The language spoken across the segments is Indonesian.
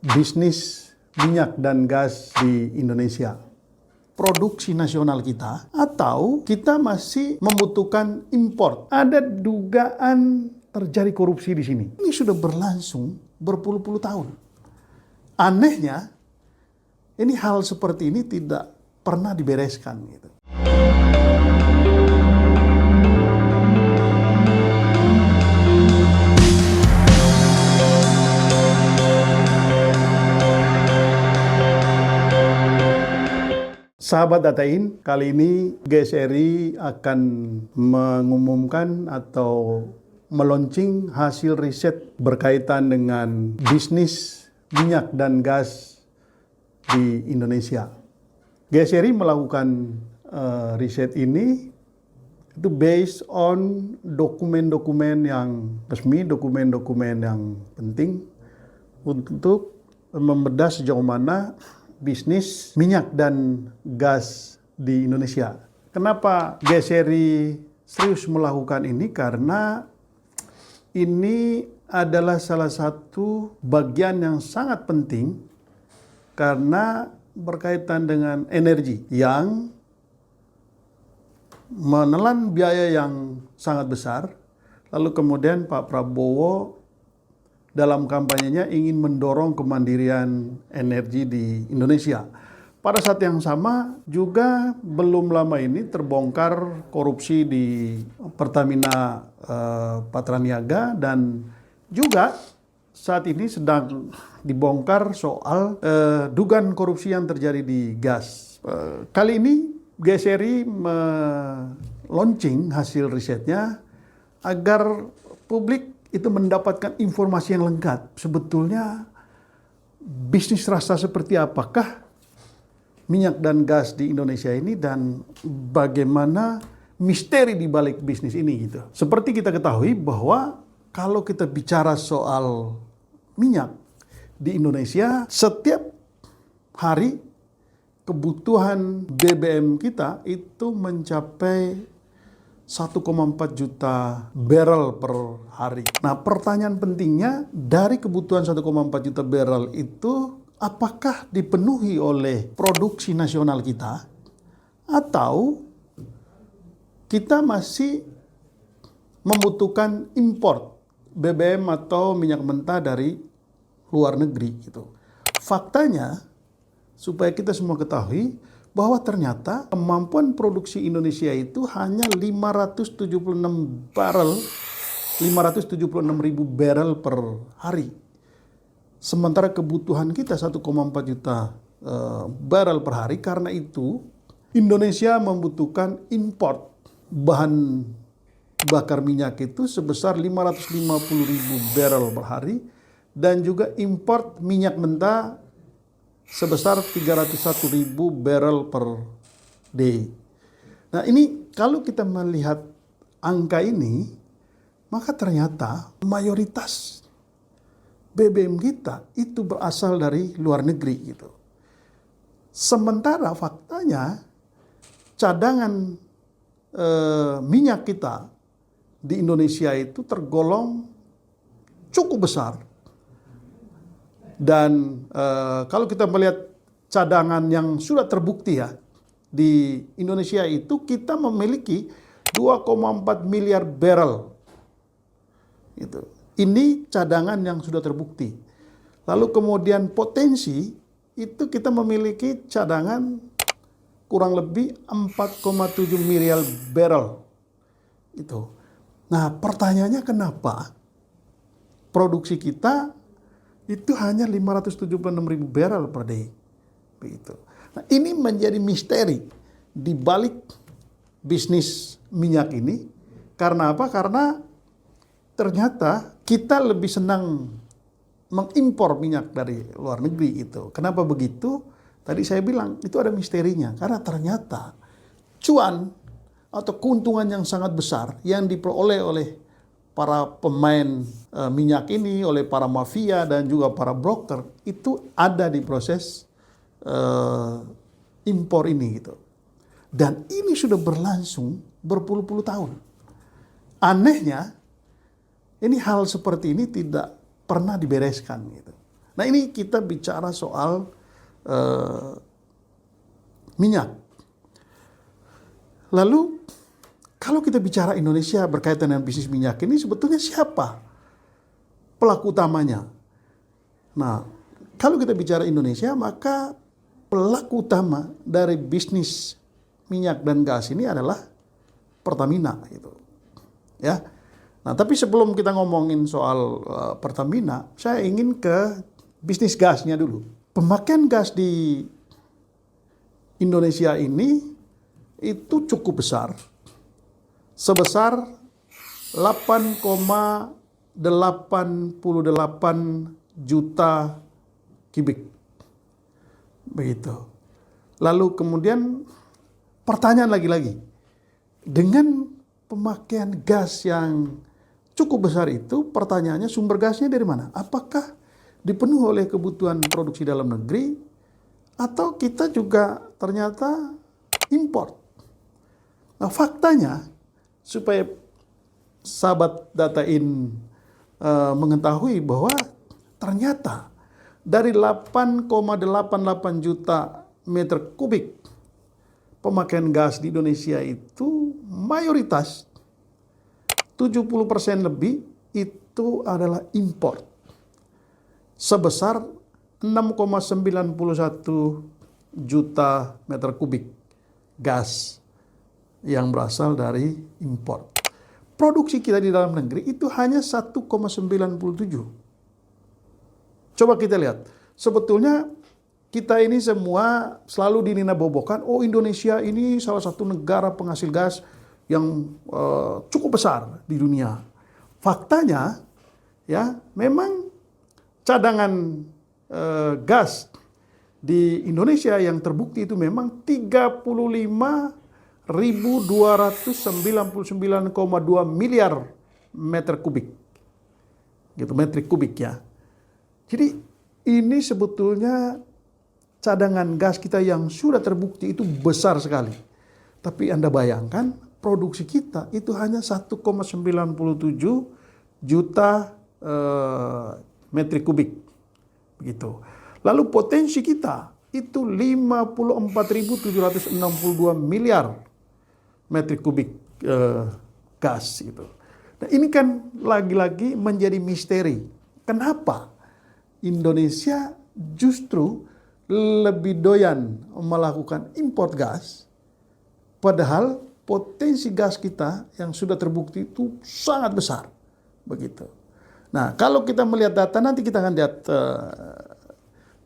bisnis minyak dan gas di Indonesia, produksi nasional kita, atau kita masih membutuhkan impor. Ada dugaan terjadi korupsi di sini. Ini sudah berlangsung berpuluh-puluh tahun. Anehnya, ini hal seperti ini tidak pernah dibereskan gitu. Sahabat Datain, kali ini GSRI akan mengumumkan atau meluncing hasil riset berkaitan dengan bisnis minyak dan gas di Indonesia. GSRI melakukan riset ini itu based on dokumen-dokumen yang resmi, dokumen-dokumen yang penting untuk membedah sejauh mana bisnis minyak dan gas di Indonesia. Kenapa GSRI serius melakukan ini? Karena ini adalah salah satu bagian yang sangat penting karena berkaitan dengan energi yang menelan biaya yang sangat besar. Lalu kemudian Pak Prabowo dalam kampanyenya ingin mendorong kemandirian energi di Indonesia. Pada saat yang sama juga belum lama ini terbongkar korupsi di Pertamina Patraniaga, dan juga saat ini sedang dibongkar soal dugaan korupsi yang terjadi di gas. Kali ini GSRI launching hasil risetnya agar publik itu mendapatkan informasi yang lengkap. Sebetulnya bisnis rasa seperti apakah minyak dan gas di Indonesia ini, dan bagaimana misteri di balik bisnis ini gitu. Seperti kita ketahui bahwa kalau kita bicara soal minyak di Indonesia, setiap hari kebutuhan BBM kita itu mencapai 1,4 juta barrel per hari. Nah, pertanyaan pentingnya, dari kebutuhan 1,4 juta barrel itu apakah dipenuhi oleh produksi nasional kita, atau kita masih membutuhkan impor BBM atau minyak mentah dari luar negeri gitu. Faktanya, supaya kita semua ketahui bahwa ternyata kemampuan produksi Indonesia itu hanya 576 ribu barrel per hari. Sementara kebutuhan kita 1,4 juta barrel per hari. Karena itu Indonesia membutuhkan import bahan bakar minyak itu sebesar 550 ribu barrel per hari, dan juga import minyak mentah sebesar 301 ribu barrel per day. Nah, ini kalau kita melihat angka ini, maka ternyata mayoritas BBM kita itu berasal dari luar negeri gitu. Sementara faktanya cadangan minyak kita di Indonesia itu tergolong cukup besar. Dan kalau kita melihat cadangan yang sudah terbukti ya, di Indonesia itu kita memiliki 2,4 miliar barrel. Gitu. Ini cadangan yang sudah terbukti. Lalu kemudian potensi itu kita memiliki cadangan kurang lebih 4,7 miliar barrel. Itu. Nah, pertanyaannya kenapa produksi kita itu hanya 576 ribu barrel per day. Begitu. Nah, ini menjadi misteri di balik bisnis minyak ini. Karena apa? Karena ternyata kita lebih senang mengimpor minyak dari luar negeri itu. Kenapa begitu? Tadi saya bilang itu ada misterinya. Karena ternyata cuan atau keuntungan yang sangat besar yang diperoleh oleh para pemain minyak ini, oleh para mafia dan juga para broker, itu ada di proses impor ini gitu. Dan ini sudah berlangsung berpuluh-puluh tahun. Anehnya, ini hal seperti ini tidak pernah dibereskan gitu. Nah ini kita bicara soal minyak. Lalu kalau kita bicara Indonesia berkaitan dengan bisnis minyak ini, sebetulnya siapa pelaku utamanya? Nah, kalau kita bicara Indonesia, maka pelaku utama dari bisnis minyak dan gas ini adalah Pertamina, gitu. Ya. Nah, tapi sebelum kita ngomongin soal Pertamina, saya ingin ke bisnis gasnya dulu. Pemakaian gas di Indonesia ini itu cukup besar, sebesar 8,88 juta kubik. Begitu. Lalu kemudian pertanyaan lagi-lagi, dengan pemakaian gas yang cukup besar itu, pertanyaannya sumber gasnya dari mana? Apakah dipenuhi oleh kebutuhan produksi dalam negeri atau kita juga ternyata import? Nah, faktanya supaya sahabat Data.in mengetahui bahwa ternyata dari 8,88 juta meter kubik pemakaian gas di Indonesia itu mayoritas 70% lebih itu adalah import sebesar 6,91 juta meter kubik gas yang berasal dari impor. Produksi kita di dalam negeri itu hanya 1,97. Coba kita lihat, sebetulnya kita ini semua selalu dininabobokan, oh Indonesia ini salah satu negara penghasil gas yang cukup besar di dunia. Faktanya, ya memang cadangan gas di Indonesia yang terbukti itu memang 35.299,2 miliar meter kubik, gitu, metrik kubik ya. Jadi ini sebetulnya cadangan gas kita yang sudah terbukti itu besar sekali. Tapi Anda bayangkan produksi kita itu hanya 1,97 juta metrik kubik, begitu. Lalu potensi kita itu 54.762 miliar metrik kubik gas itu. Nah, ini kan lagi-lagi menjadi misteri. Kenapa Indonesia justru lebih doyan melakukan import gas, padahal potensi gas kita yang sudah terbukti itu sangat besar, begitu. Nah, kalau kita melihat data, nanti kita akan lihat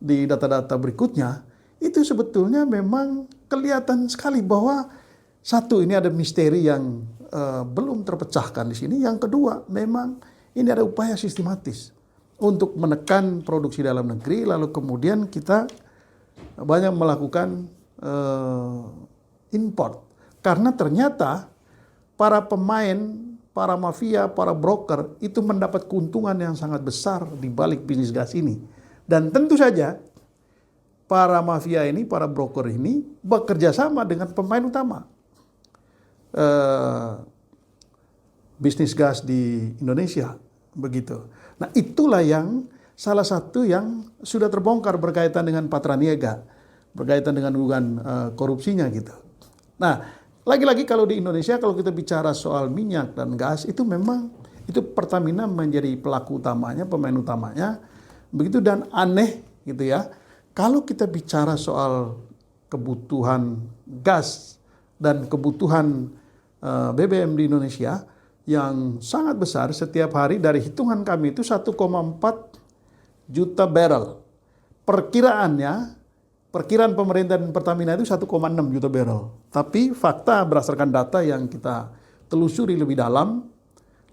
di data-data berikutnya, itu sebetulnya memang kelihatan sekali bahwa satu, ini ada misteri yang belum terpecahkan di sini. Yang kedua, memang ini ada upaya sistematis untuk menekan produksi dalam negeri, lalu kemudian kita banyak melakukan import. Karena ternyata para pemain, para mafia, para broker itu mendapat keuntungan yang sangat besar di balik bisnis gas ini. Dan tentu saja para mafia ini, para broker ini bekerja sama dengan pemain utama bisnis gas di Indonesia, begitu. Nah, itulah yang salah satu yang sudah terbongkar berkaitan dengan Patraniaga, berkaitan dengan dugaan korupsinya gitu. Nah, lagi-lagi kalau di Indonesia, kalau kita bicara soal minyak dan gas, itu memang itu Pertamina menjadi pelaku utamanya, pemain utamanya, begitu. Dan aneh gitu ya, kalau kita bicara soal kebutuhan gas dan kebutuhan BBM di Indonesia yang sangat besar, setiap hari dari hitungan kami itu 1,4 juta barrel. Perkiraan pemerintah dan Pertamina itu 1,6 juta barrel. Tapi fakta berdasarkan data yang kita telusuri lebih dalam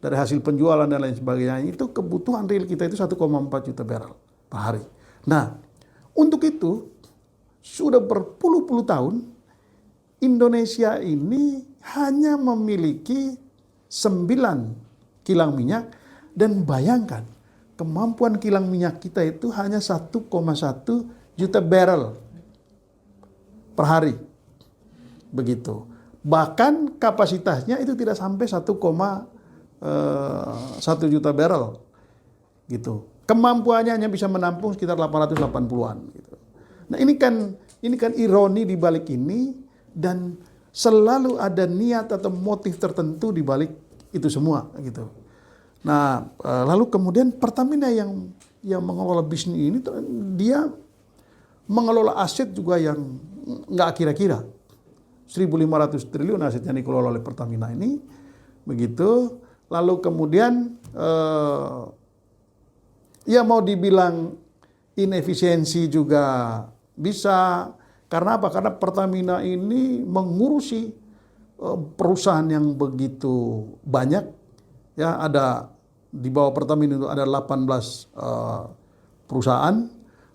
dari hasil penjualan dan lain sebagainya, itu kebutuhan real kita itu 1,4 juta barrel per hari. Nah, untuk itu sudah berpuluh-puluh tahun Indonesia ini hanya memiliki 9 kilang minyak, dan bayangkan kemampuan kilang minyak kita itu hanya 1,1 juta barrel per hari, begitu. Bahkan kapasitasnya itu tidak sampai 1,1 juta barrel, gitu. kemampuannya hanya bisa menampung sekitar 880-an gitu. Nah, ini kan ironi di balik ini, dan selalu ada niat atau motif tertentu di balik itu semua gitu. Nah, lalu kemudian Pertamina yang mengelola bisnis ini, dia mengelola aset juga yang nggak kira-kira. 1.500 triliun aset yang dikelola oleh Pertamina ini, begitu. Lalu kemudian ya mau dibilang inefisiensi juga bisa. Karena apa? Karena Pertamina ini mengurusi perusahaan yang begitu banyak. Ya, ada di bawah Pertamina itu ada 18 perusahaan.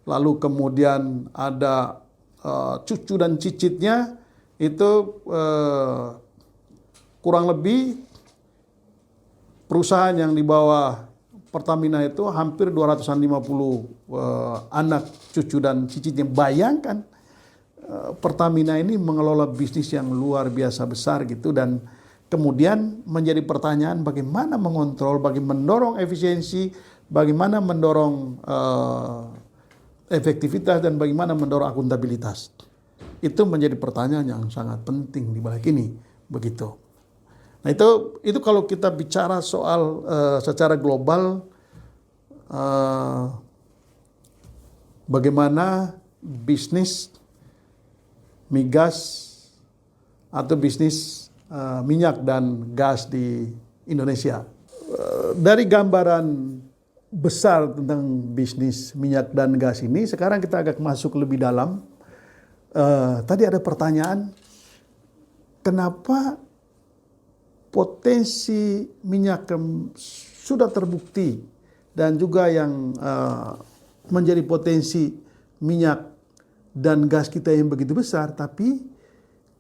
Lalu kemudian ada cucu dan cicitnya itu kurang lebih perusahaan yang di bawah Pertamina itu hampir 250 anak cucu dan cicitnya. Bayangkan Pertamina ini mengelola bisnis yang luar biasa besar gitu, dan kemudian menjadi pertanyaan bagaimana mengontrol, bagaimana mendorong efisiensi, bagaimana mendorong efektivitas, dan bagaimana mendorong akuntabilitas. Itu menjadi pertanyaan yang sangat penting di balik ini, begitu. Nah, itu kalau kita bicara soal secara global bagaimana bisnis migas atau bisnis minyak dan gas di Indonesia. Dari gambaran besar tentang bisnis minyak dan gas ini, sekarang kita agak masuk lebih dalam. Tadi ada pertanyaan, kenapa potensi minyak yang sudah terbukti dan juga yang menjadi potensi minyak dan gas kita yang begitu besar, tapi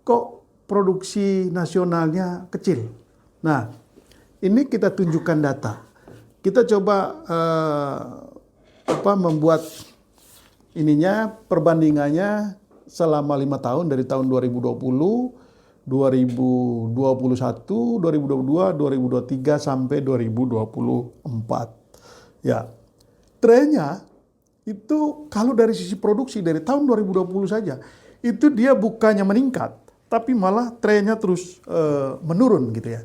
kok produksi nasionalnya kecil? Nah, ini kita tunjukkan data. Kita coba membuat perbandingannya selama 5 tahun, dari tahun 2020, 2021, 2022, 2023 sampai 2024. Ya, trennya itu kalau dari sisi produksi dari tahun 2020 saja, itu dia bukannya meningkat, tapi malah trennya terus menurun gitu ya.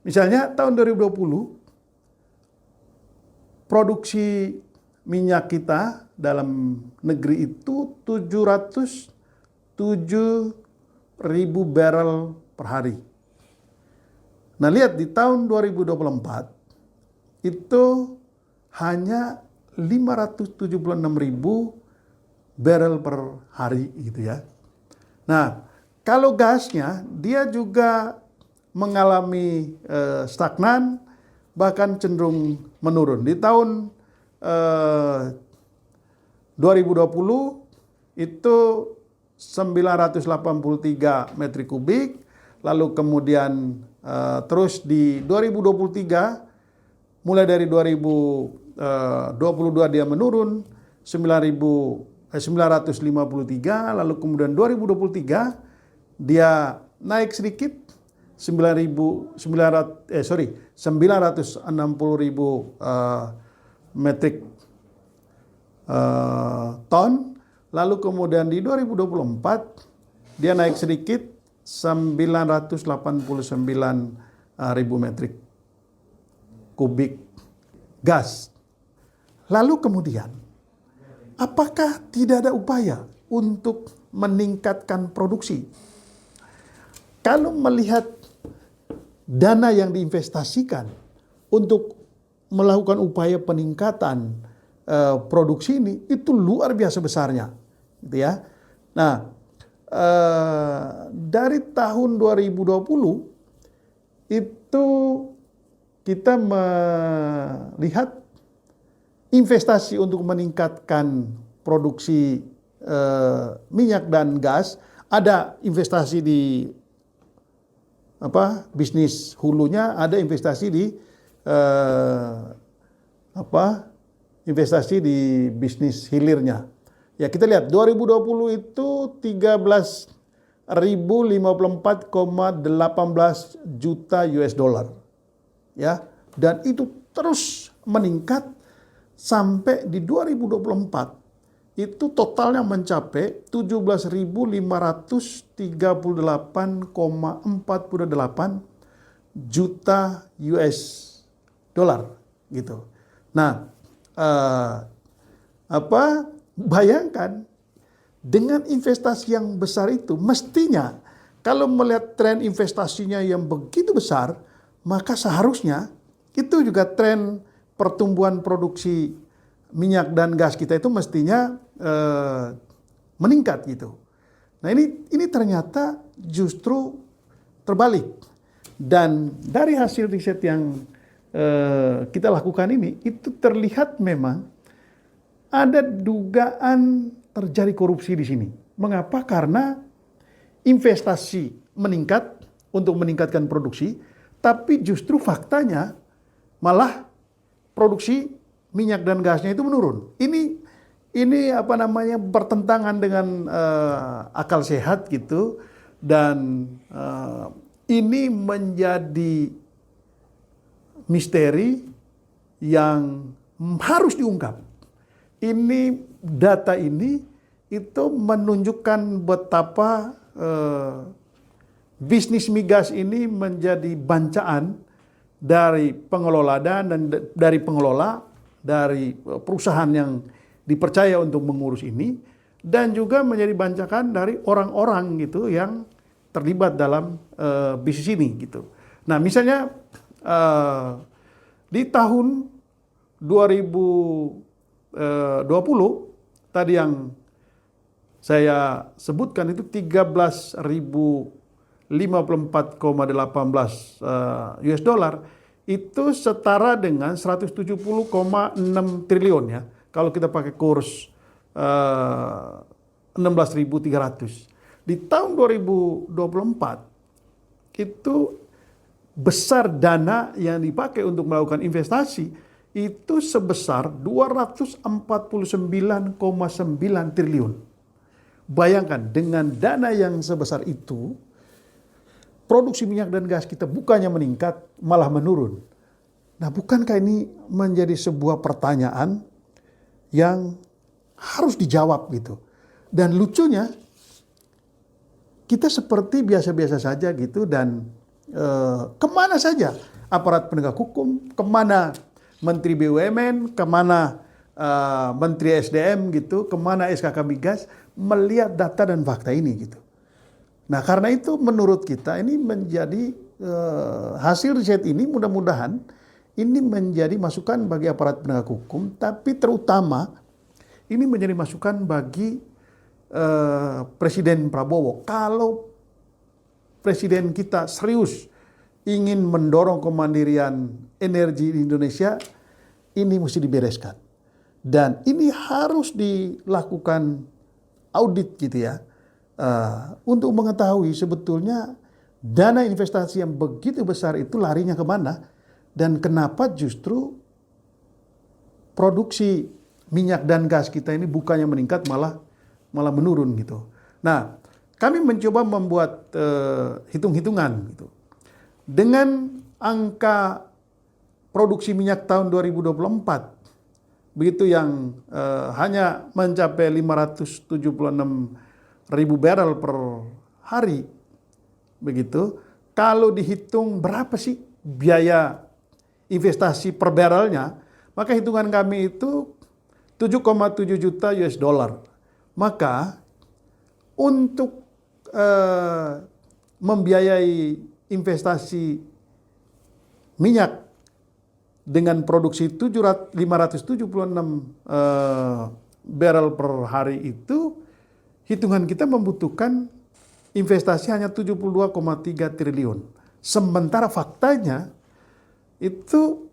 Misalnya tahun 2020, produksi minyak kita dalam negeri itu 707.000 barrel per hari. Nah, lihat di tahun 2024 itu hanya 576.000 barrel per hari gitu ya. Nah, kalau gasnya dia juga mengalami stagnan, bahkan cenderung menurun. Di tahun 2020 itu 983 metrik kubik, lalu kemudian terus di 2023 mulai dari 2022 dia menurun 953, lalu kemudian 2023 dia naik sedikit 960.000 metrik ton, lalu kemudian di 2024 dia naik sedikit 989.000 metrik kubik gas. Lalu kemudian, apakah tidak ada upaya untuk meningkatkan produksi? Kalau melihat dana yang diinvestasikan untuk melakukan upaya peningkatan produksi ini, itu luar biasa besarnya, gitu ya. Nah, dari tahun 2020 itu kita melihat investasi untuk meningkatkan produksi minyak dan gas. Ada investasi di bisnis hulunya, ada investasi di investasi di bisnis hilirnya. Ya, kita lihat 2020 itu 13.054,18 juta US dollar. Ya, dan itu terus meningkat sampai di 2024 itu totalnya mencapai 17.538,48 juta US dollar gitu. Nah, bayangkan dengan investasi yang besar itu, mestinya kalau melihat tren investasinya yang begitu besar, maka seharusnya itu juga tren pertumbuhan produksi minyak dan gas kita itu mestinya meningkat gitu. Nah ini ternyata justru terbalik. Dan dari hasil riset yang kita lakukan ini, itu terlihat memang ada dugaan terjadi korupsi di sini. Mengapa? Karena investasi meningkat untuk meningkatkan produksi, tapi justru faktanya malah produksi minyak dan gasnya itu menurun. Ini bertentangan dengan akal sehat gitu, dan ini menjadi misteri yang harus diungkap. Ini data ini itu menunjukkan betapa bisnis migas ini menjadi bancaan dari pengelola dan dari pengelola dari perusahaan yang dipercaya untuk mengurus ini, dan juga menjadi bancakan dari orang-orang gitu yang terlibat dalam bisnis ini gitu. Nah, misalnya di tahun 2020 tadi yang saya sebutkan itu 13.054,18 US dollar, itu setara dengan 170,6 triliun ya. Kalau kita pakai kurs 16.300. Di tahun 2024 itu besar dana yang dipakai untuk melakukan investasi itu sebesar 249,9 triliun. Bayangkan dengan dana yang sebesar itu, produksi minyak dan gas kita bukannya meningkat, malah menurun. Nah, bukankah ini menjadi sebuah pertanyaan yang harus dijawab gitu. Dan lucunya, kita seperti biasa-biasa saja gitu, dan kemana saja aparat penegak hukum, kemana Menteri BUMN, kemana Menteri SDM gitu, kemana SKK Migas melihat data dan fakta ini gitu. Nah, karena itu menurut kita ini menjadi hasil riset ini mudah-mudahan ini menjadi masukan bagi aparat penegak hukum, tapi terutama ini menjadi masukan bagi Presiden Prabowo. Kalau Presiden kita serius ingin mendorong kemandirian energi di Indonesia, ini mesti dibereskan. Dan ini harus dilakukan audit gitu ya, untuk mengetahui sebetulnya dana investasi yang begitu besar itu larinya kemana, dan kenapa justru produksi minyak dan gas kita ini bukannya meningkat malah menurun gitu. Nah, kami mencoba membuat hitung-hitungan gitu. Dengan angka produksi minyak tahun 2024 begitu yang hanya mencapai 576.000 barrel per hari begitu. Kalau dihitung berapa sih biaya investasi per barrelnya, maka hitungan kami itu 7,7 juta US dollar. Maka untuk membiayai investasi minyak dengan produksi 576 barrel per hari itu, hitungan kita membutuhkan investasi hanya 72,3 triliun. Sementara faktanya itu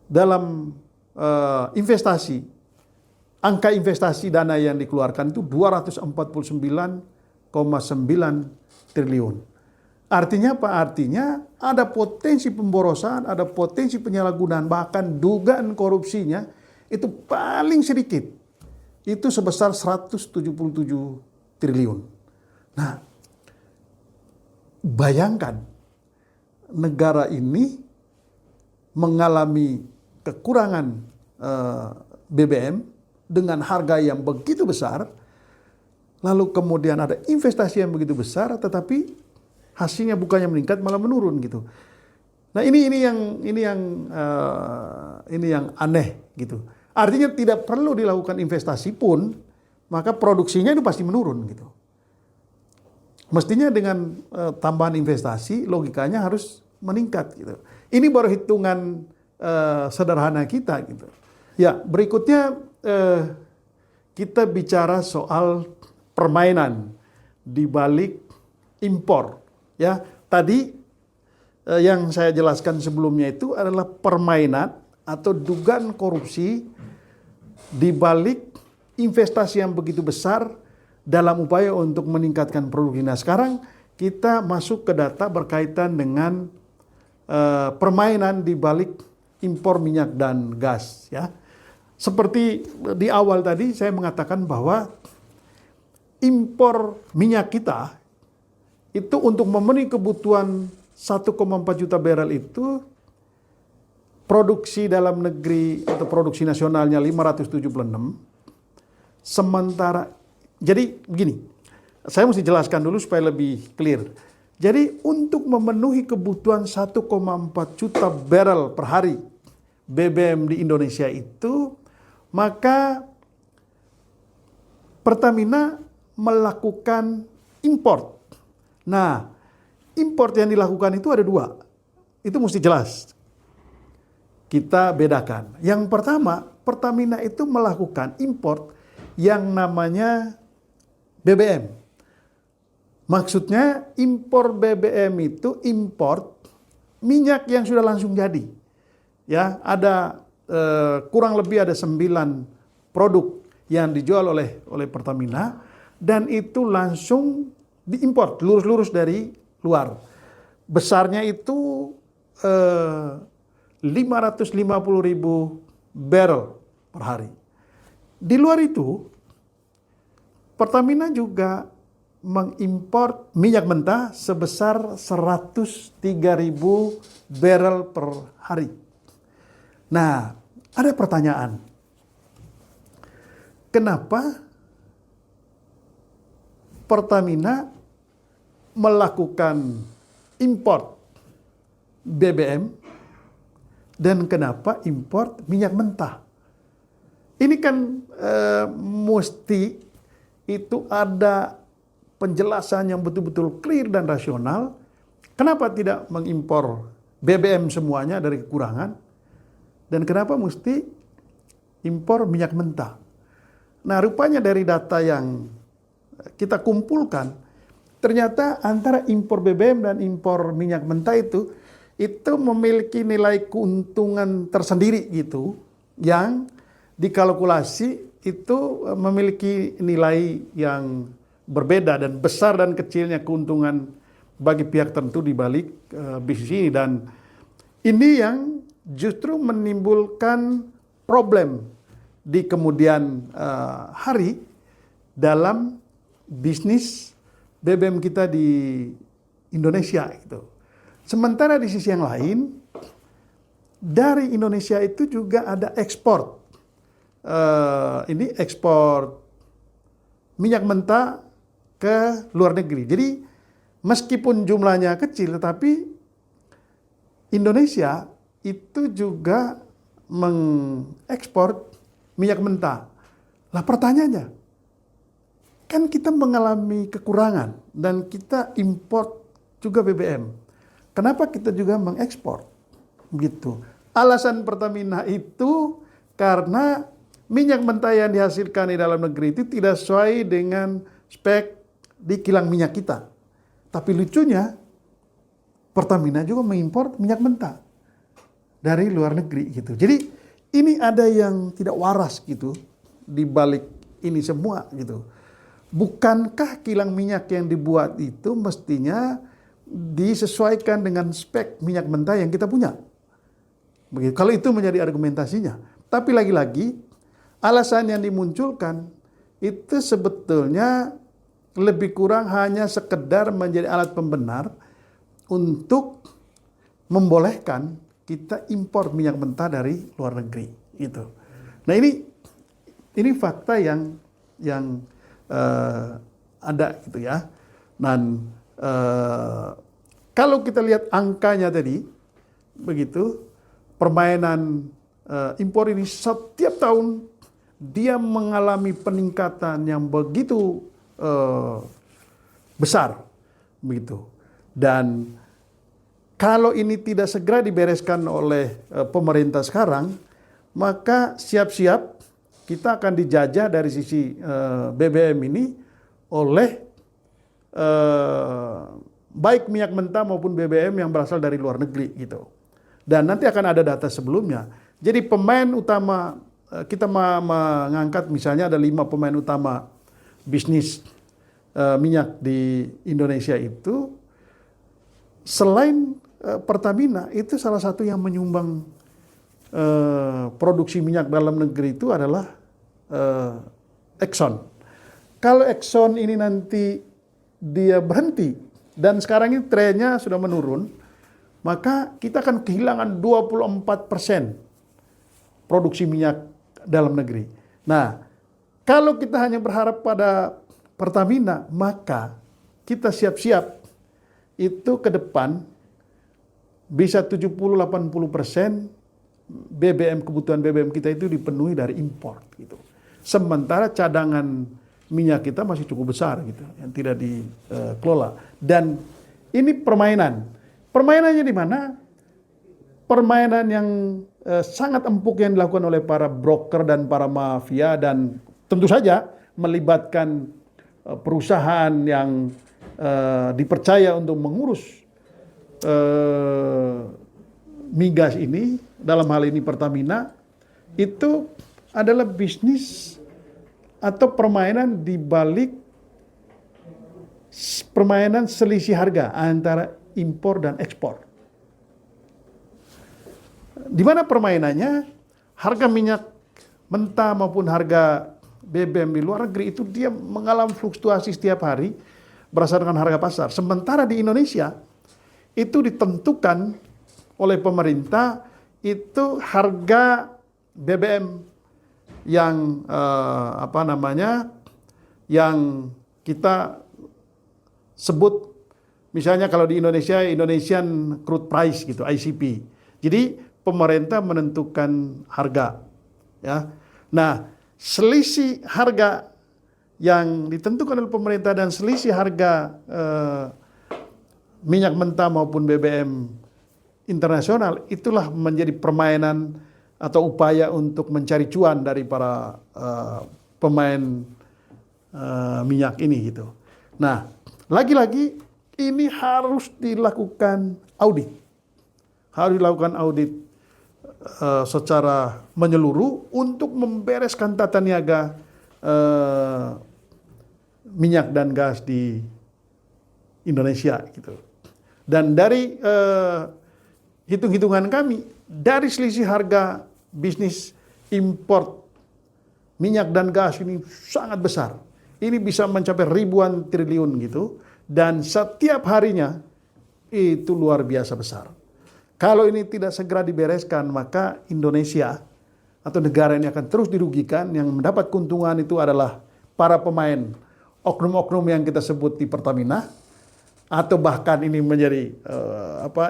dalam investasi, angka investasi dana yang dikeluarkan itu 249,9 triliun. Artinya apa? Artinya ada potensi pemborosan, ada potensi penyalahgunaan, bahkan dugaan korupsinya itu paling sedikit. Itu sebesar 177 triliun. Nah, bayangkan negara ini mengalami kekurangan BBM dengan harga yang begitu besar, lalu kemudian ada investasi yang begitu besar, tetapi hasilnya bukannya meningkat malah menurun gitu. Nah ini yang aneh gitu. Artinya tidak perlu dilakukan investasi pun, maka produksinya itu pasti menurun gitu. Mestinya dengan tambahan investasi, logikanya harus meningkat gitu. Ini baru hitungan sederhana kita gitu. Ya, berikutnya kita bicara soal permainan di balik impor. Ya, tadi yang saya jelaskan sebelumnya itu adalah permainan atau dugaan korupsi di balik investasi yang begitu besar dalam upaya untuk meningkatkan produksi. Nah, sekarang kita masuk ke data berkaitan dengan permainan di balik impor minyak dan gas. Ya, seperti di awal tadi saya mengatakan bahwa impor minyak kita itu untuk memenuhi kebutuhan 1,4 juta barrel itu produksi dalam negeri atau produksi nasionalnya 576, sementara, jadi begini, saya mesti jelaskan dulu supaya lebih clear. Jadi untuk memenuhi kebutuhan 1,4 juta barrel per hari BBM di Indonesia itu, maka Pertamina melakukan import. Nah, import yang dilakukan itu ada dua. Itu mesti jelas. Kita bedakan. Yang pertama, Pertamina itu melakukan import yang namanya BBM. Maksudnya impor BBM itu import minyak yang sudah langsung jadi. Ya, ada kurang lebih ada 9 produk yang dijual oleh Pertamina dan itu langsung diimpor lurus-lurus dari luar. Besarnya itu 550.000 barrel per hari. Di luar itu, Pertamina juga mengimpor minyak mentah sebesar 103.000 barrel per hari. Nah, ada pertanyaan. Kenapa Pertamina melakukan import BBM dan kenapa import minyak mentah? Ini kan mesti itu ada penjelasan yang betul-betul clear dan rasional. Kenapa tidak mengimpor BBM semuanya dari kekurangan? Dan kenapa mesti impor minyak mentah? Nah, rupanya dari data yang kita kumpulkan, ternyata antara impor BBM dan impor minyak mentah itu memiliki nilai keuntungan tersendiri gitu, yang dikalkulasi itu memiliki nilai yang berbeda dan besar dan kecilnya keuntungan bagi pihak tertentu di balik bisnis ini. Dan ini yang justru menimbulkan problem di kemudian hari dalam bisnis BBM kita di Indonesia gitu. Sementara di sisi yang lain, dari Indonesia itu juga ada ekspor. Ini ekspor minyak mentah ke luar negeri. Jadi meskipun jumlahnya kecil, tetapi Indonesia itu juga mengekspor minyak mentah. Lah pertanyaannya, kan kita mengalami kekurangan dan kita import juga BBM. Kenapa kita juga mengekspor? Gitu. Alasan Pertamina itu karena minyak mentah yang dihasilkan di dalam negeri itu tidak sesuai dengan spek di kilang minyak kita. Tapi lucunya, Pertamina juga mengimpor minyak mentah dari luar negeri gitu. Jadi ini ada yang tidak waras gitu di balik ini semua gitu. Bukankah kilang minyak yang dibuat itu mestinya disesuaikan dengan spek minyak mentah yang kita punya? Begitu. Kalau itu menjadi argumentasinya. Tapi lagi-lagi alasan yang dimunculkan itu sebetulnya lebih kurang hanya sekedar menjadi alat pembenar untuk membolehkan kita impor minyak mentah dari luar negeri. Gitu. Nah ini fakta yang ada gitu ya. Dan kalau kita lihat angkanya tadi, begitu permainan impor ini setiap tahun dia mengalami peningkatan yang begitu besar, begitu. Dan kalau ini tidak segera dibereskan oleh pemerintah sekarang, maka siap-siap kita akan dijajah dari sisi BBM ini oleh baik minyak mentah maupun BBM yang berasal dari luar negeri gitu. Dan nanti akan ada data sebelumnya. Jadi pemain utama, kita mengangkat misalnya ada 5 pemain utama bisnis minyak di Indonesia itu, selain Pertamina itu salah satu yang menyumbang produksi minyak dalam negeri itu adalah Exxon. Kalau Exxon ini nanti dia berhenti dan sekarang ini trennya sudah menurun, maka kita akan kehilangan 24% produksi minyak dalam negeri. Nah, kalau kita hanya berharap pada Pertamina, maka kita siap-siap itu ke depan bisa 70-80% BBM, kebutuhan BBM kita itu dipenuhi dari impor gitu. Sementara cadangan minyak kita masih cukup besar gitu yang tidak dikelola. Dan ini permainan. Permainannya di mana? Permainan yang sangat empuk yang dilakukan oleh para broker dan para mafia, dan tentu saja melibatkan perusahaan yang dipercaya untuk mengurus migas ini, dalam hal ini Pertamina, itu adalah bisnis atau permainan di balik permainan selisih harga antara impor dan ekspor. Di mana permainannya harga minyak mentah maupun harga BBM di luar negeri itu dia mengalami fluktuasi setiap hari berdasarkan harga pasar. Sementara di Indonesia itu ditentukan oleh pemerintah, itu harga BBM yang yang kita sebut misalnya kalau di Indonesia Indonesian Crude Price gitu, ICP. Jadi pemerintah menentukan harga, ya. Nah, selisih harga yang ditentukan oleh pemerintah dan selisih harga minyak mentah maupun BBM internasional, itulah menjadi permainan atau upaya untuk mencari cuan dari para pemain minyak ini gitu. Nah, lagi-lagi ini harus dilakukan audit. Harus dilakukan audit secara menyeluruh untuk membereskan tata niaga minyak dan gas di Indonesia gitu. Dan dari hitung-hitungan kami, dari selisih harga bisnis import minyak dan gas ini sangat besar. Ini bisa mencapai ribuan triliun gitu, dan setiap harinya itu luar biasa besar. Kalau ini tidak segera dibereskan, maka Indonesia atau negara ini akan terus dirugikan. Yang mendapat keuntungan itu adalah para pemain, oknum-oknum yang kita sebut di Pertamina, atau bahkan ini menjadi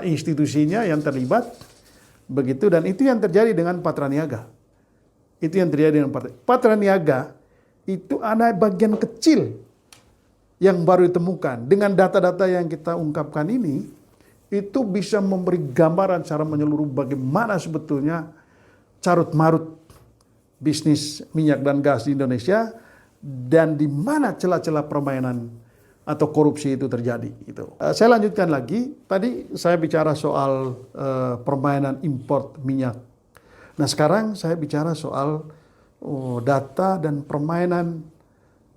institusinya yang terlibat, begitu. Dan itu yang terjadi dengan Patra Niaga. Itu yang terjadi dengan Patra Niaga. Itu ada bagian kecil yang baru ditemukan. Dengan data-data yang kita ungkapkan ini, itu bisa memberi gambaran secara menyeluruh bagaimana sebetulnya carut-marut bisnis minyak dan gas di Indonesia, dan di mana celah-celah permainan atau korupsi itu terjadi. Gitu. Saya lanjutkan lagi. Tadi saya bicara soal permainan import minyak. Nah, sekarang saya bicara soal data dan permainan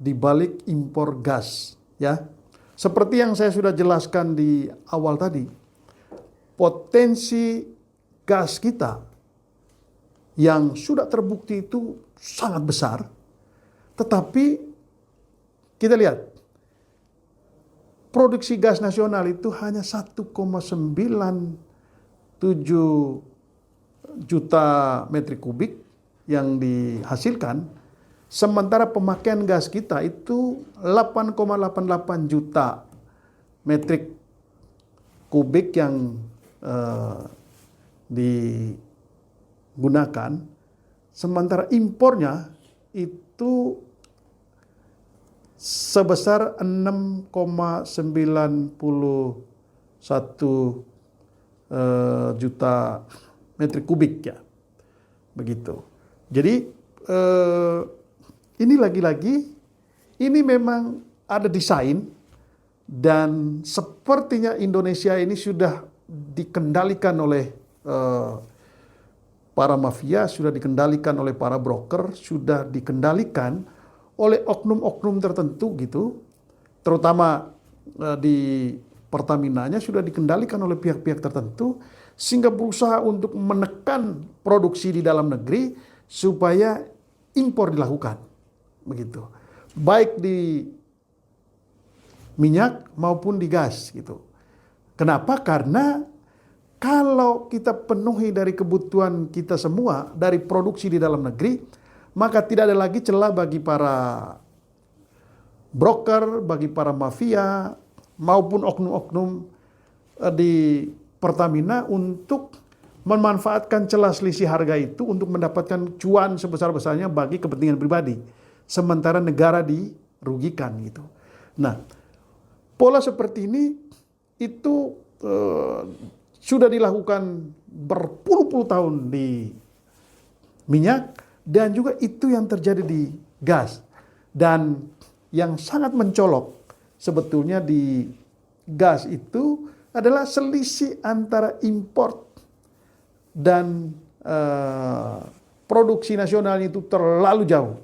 di balik impor gas. Ya, seperti yang saya sudah jelaskan di awal tadi, potensi gas kita yang sudah terbukti itu sangat besar, tetapi kita lihat produksi gas nasional itu hanya 1,97 juta metrik kubik, yang dihasilkan, sementara pemakaian gas kita itu 8,88 juta metrik kubik yang digunakan, sementara impornya itu sebesar 6,91 juta metrik kubik ya, begitu. Jadi ini lagi-lagi ini memang ada desain, dan sepertinya Indonesia ini sudah dikendalikan oleh para mafia, sudah dikendalikan oleh para broker, sudah dikendalikan oleh oknum-oknum tertentu gitu, terutama di Pertaminanya sudah dikendalikan oleh pihak-pihak tertentu, sehingga berusaha untuk menekan produksi di dalam negeri supaya impor dilakukan, begitu. Baik di minyak maupun di gas gitu. Kenapa? Karena kalau kita penuhi dari kebutuhan kita semua dari produksi di dalam negeri, maka tidak ada lagi celah bagi para broker, bagi para mafia, maupun oknum-oknum di Pertamina untuk memanfaatkan celah selisih harga itu untuk mendapatkan cuan sebesar-besarnya bagi kepentingan pribadi. Sementara negara dirugikan gitu. Nah, pola seperti ini itu sudah dilakukan berpuluh-puluh tahun di minyak, dan juga itu yang terjadi di gas. Dan yang sangat mencolok sebetulnya di gas itu adalah selisih antara import dan produksi nasional itu terlalu jauh.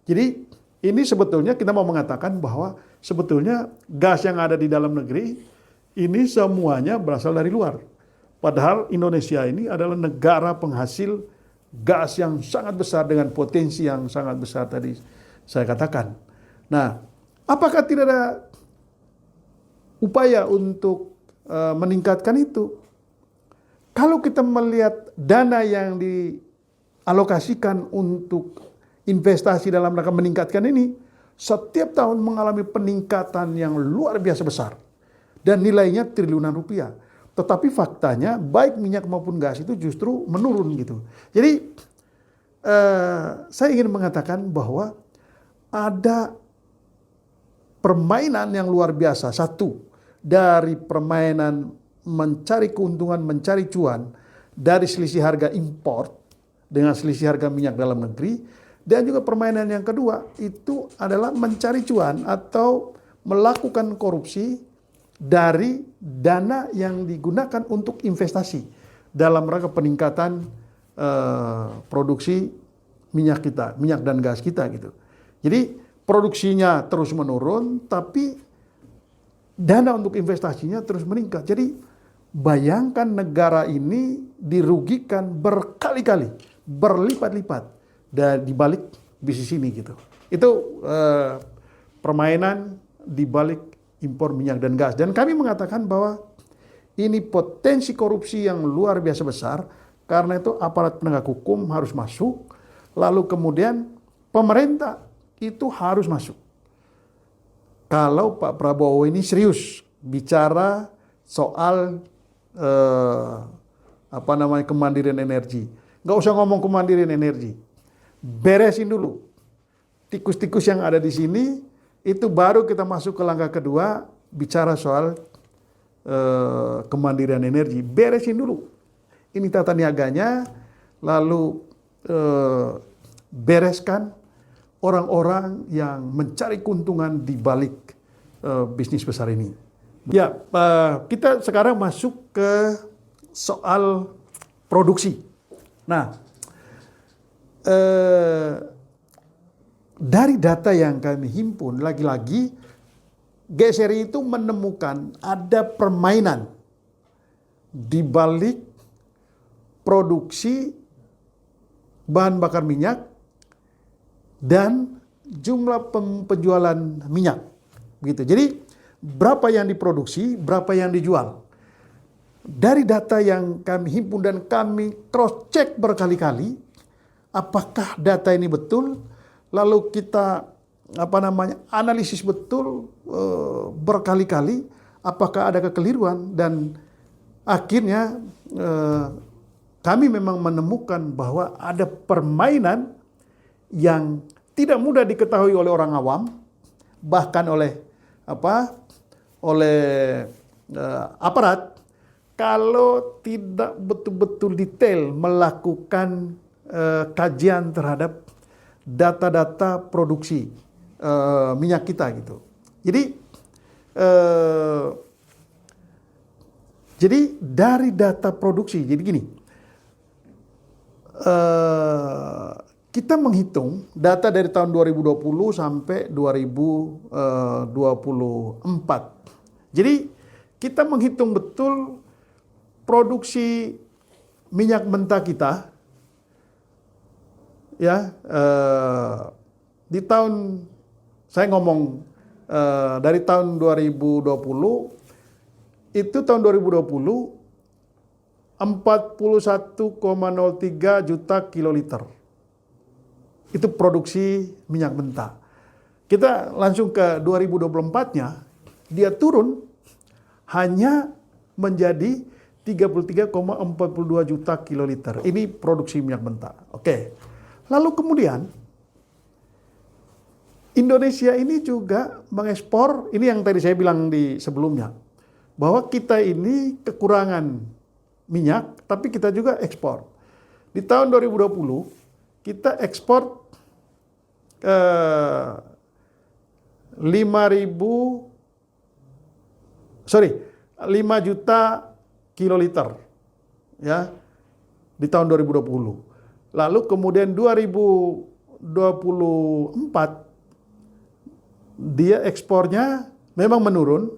Jadi ini sebetulnya kita mau mengatakan bahwa sebetulnya gas yang ada di dalam negeri ini semuanya berasal dari luar. Padahal Indonesia ini adalah negara penghasil gas yang sangat besar dengan potensi yang sangat besar tadi saya katakan. Nah, apakah tidak ada upaya untuk meningkatkan itu? Kalau kita melihat dana yang dialokasikan untuk investasi dalam rangka meningkatkan ini, setiap tahun mengalami peningkatan yang luar biasa besar dan nilainya triliunan rupiah. Tetapi faktanya baik minyak maupun gas itu justru menurun gitu. Jadi saya ingin mengatakan bahwa ada permainan yang luar biasa. Satu, dari permainan mencari keuntungan, mencari cuan dari selisih harga import dengan selisih harga minyak dalam negeri. Dan juga permainan yang kedua itu adalah mencari cuan atau melakukan korupsi dari dana yang digunakan untuk investasi dalam rangka peningkatan produksi minyak kita, minyak dan gas kita gitu. Jadi produksinya terus menurun, tapi dana untuk investasinya terus meningkat. Jadi bayangkan negara ini dirugikan berkali-kali, berlipat-lipat dari balik bisnis ini gitu. Itu permainan di balik impor minyak dan gas. Dan kami mengatakan bahwa ini potensi korupsi yang luar biasa besar, karena itu aparat penegak hukum harus masuk, lalu kemudian pemerintah itu harus masuk. Kalau Pak Prabowo ini serius bicara soal kemandirian energi, nggak usah ngomong kemandirian energi, beresin dulu tikus-tikus yang ada di sini. Itu baru kita masuk ke langkah kedua, bicara soal kemandirian energi. Beresin dulu ini tata niaganya, lalu bereskan orang-orang yang mencari keuntungan di balik bisnis besar ini. Ya, kita sekarang masuk ke soal produksi. Nah, dari data yang kami himpun, lagi-lagi GSRI itu menemukan ada permainan di balik produksi bahan bakar minyak dan jumlah penjualan minyak. Begitu. Jadi berapa yang diproduksi, berapa yang dijual. Dari data yang kami himpun dan kami cross check berkali-kali, apakah data ini betul, lalu kita analisis betul berkali-kali, apakah ada kekeliruan, dan akhirnya kami memang menemukan bahwa ada permainan yang tidak mudah diketahui oleh orang awam, bahkan oleh aparat, kalau tidak betul-betul detail melakukan kajian terhadap data-data produksi minyak kita gitu. Jadi dari data produksi, jadi gini, kita menghitung data dari tahun 2020 sampai 2024. Jadi kita menghitung betul produksi minyak mentah kita, ya, di tahun, saya ngomong dari tahun 2020, itu tahun 2020 41,03 juta kiloliter. Itu produksi minyak mentah. Kita langsung ke 2024-nya, dia turun hanya menjadi 33,42 juta kiloliter. Ini produksi minyak mentah. Oke. Lalu kemudian Indonesia ini juga mengekspor, ini yang tadi saya bilang di sebelumnya, bahwa kita ini kekurangan minyak, tapi kita juga ekspor. Di tahun 2020 kita ekspor 5 juta kiloliter, ya, di tahun 2020. Lalu kemudian 2024 dia ekspornya memang menurun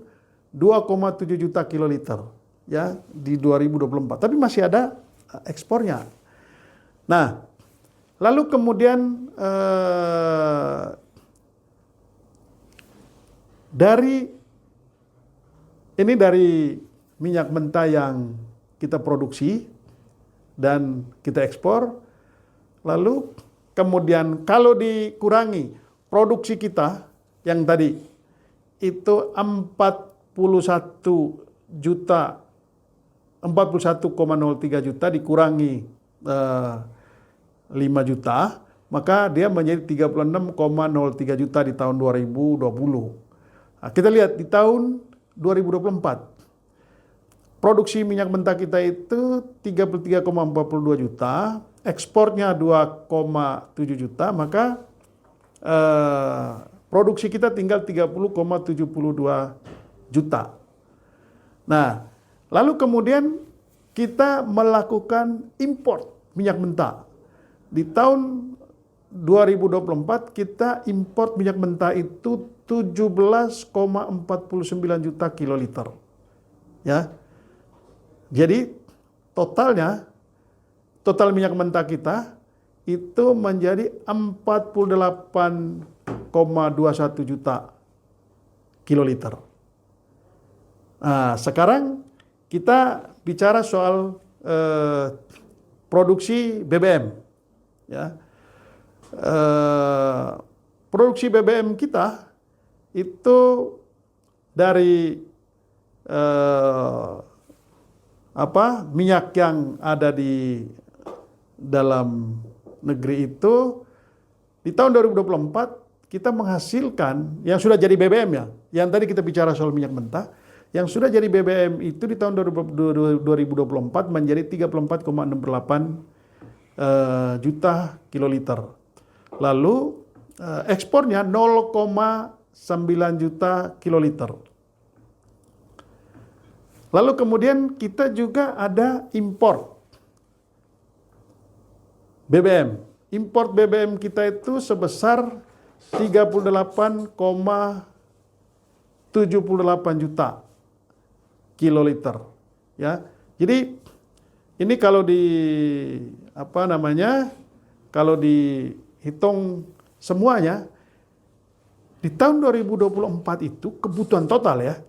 2,7 juta kiloliter, ya, di 2024. Tapi masih ada ekspornya. Nah, lalu kemudian dari minyak mentah yang kita produksi dan kita ekspor, lalu kemudian kalau dikurangi produksi kita yang tadi itu 41,03 juta dikurangi 5 juta, maka dia menjadi 36,03 juta di tahun 2020. Nah, kita lihat di tahun 2024, produksi minyak mentah kita itu 33,42 juta, ekspornya 2,7 juta, maka produksi kita tinggal 30,72 juta. Nah, lalu kemudian kita melakukan import minyak mentah. Di tahun 2024 kita import minyak mentah itu 17,49 juta kiloliter. Ya. Jadi total minyak mentah kita itu menjadi 48,21 juta kiloliter. Nah, sekarang kita bicara soal produksi BBM. Ya. Produksi BBM kita itu dari minyak yang ada di dalam negeri itu di tahun 2024 kita menghasilkan yang sudah jadi BBM, ya. Yang tadi kita bicara soal minyak mentah, yang sudah jadi BBM itu di tahun 2024 menjadi 34,68 juta kiloliter. Lalu ekspornya 0,9 juta kiloliter. Lalu kemudian kita juga ada import BBM. Import BBM kita itu sebesar 38,78 juta kiloliter. Ya. Jadi ini kalau kalau dihitung semuanya di tahun 2024 itu kebutuhan total, ya.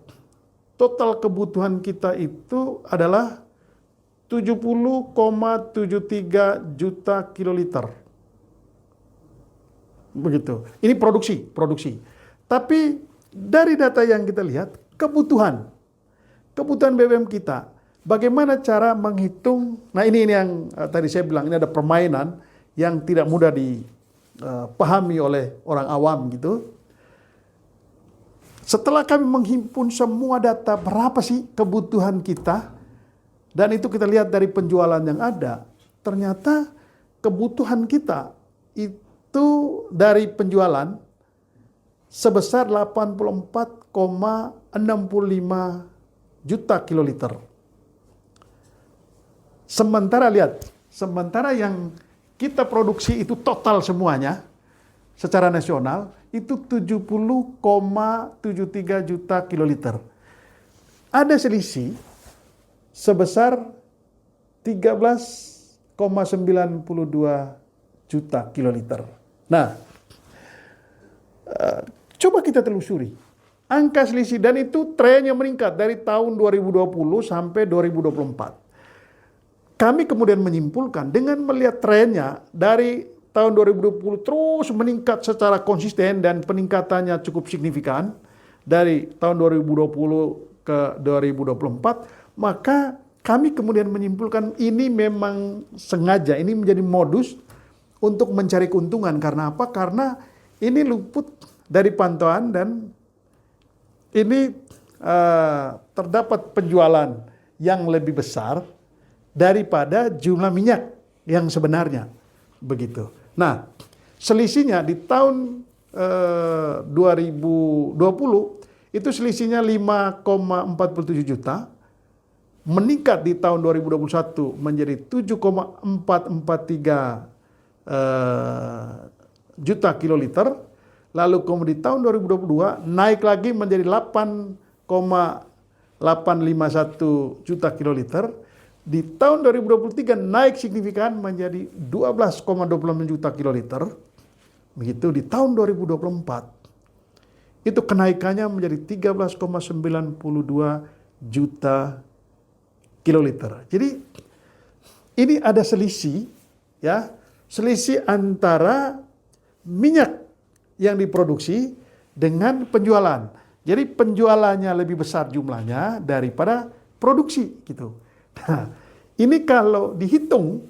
Total kebutuhan kita itu adalah 70,73 juta kiloliter. Begitu. Ini produksi. Tapi dari data yang kita lihat, kebutuhan BBM kita, bagaimana cara menghitung? Nah ini yang tadi saya bilang, ini ada permainan yang tidak mudah dipahami oleh orang awam gitu. Setelah kami menghimpun semua data berapa sih kebutuhan kita, dan itu kita lihat dari penjualan yang ada, ternyata kebutuhan kita itu dari penjualan sebesar 84,65 juta kiloliter. Sementara yang kita produksi itu total semuanya secara nasional itu 70,73 juta kiloliter. Ada selisih sebesar 13,92 juta kiloliter. Nah, coba kita telusuri angka selisih, dan itu trennya meningkat dari tahun 2020 sampai 2024. Kami kemudian menyimpulkan dengan melihat trennya dari tahun 2020 terus meningkat secara konsisten dan peningkatannya cukup signifikan dari tahun 2020 ke 2024, maka kami kemudian menyimpulkan ini memang sengaja, ini menjadi modus untuk mencari keuntungan. Karena apa? Karena ini luput dari pantauan dan ini terdapat penjualan yang lebih besar daripada jumlah minyak yang sebenarnya. Begitu. Nah, selisihnya di tahun 2020 itu selisihnya 5,47 juta, meningkat di tahun 2021 menjadi 7,443 juta kiloliter, lalu kemudian di tahun 2022 naik lagi menjadi 8,851 juta kiloliter, di tahun 2023 naik signifikan menjadi 12,26 juta kiloliter, begitu di tahun 2024 itu kenaikannya menjadi 13,92 juta kiloliter. Jadi ini ada selisih, ya, selisih antara minyak yang diproduksi dengan penjualan. Jadi penjualannya lebih besar jumlahnya daripada produksi, gitu. Nah, ini kalau dihitung,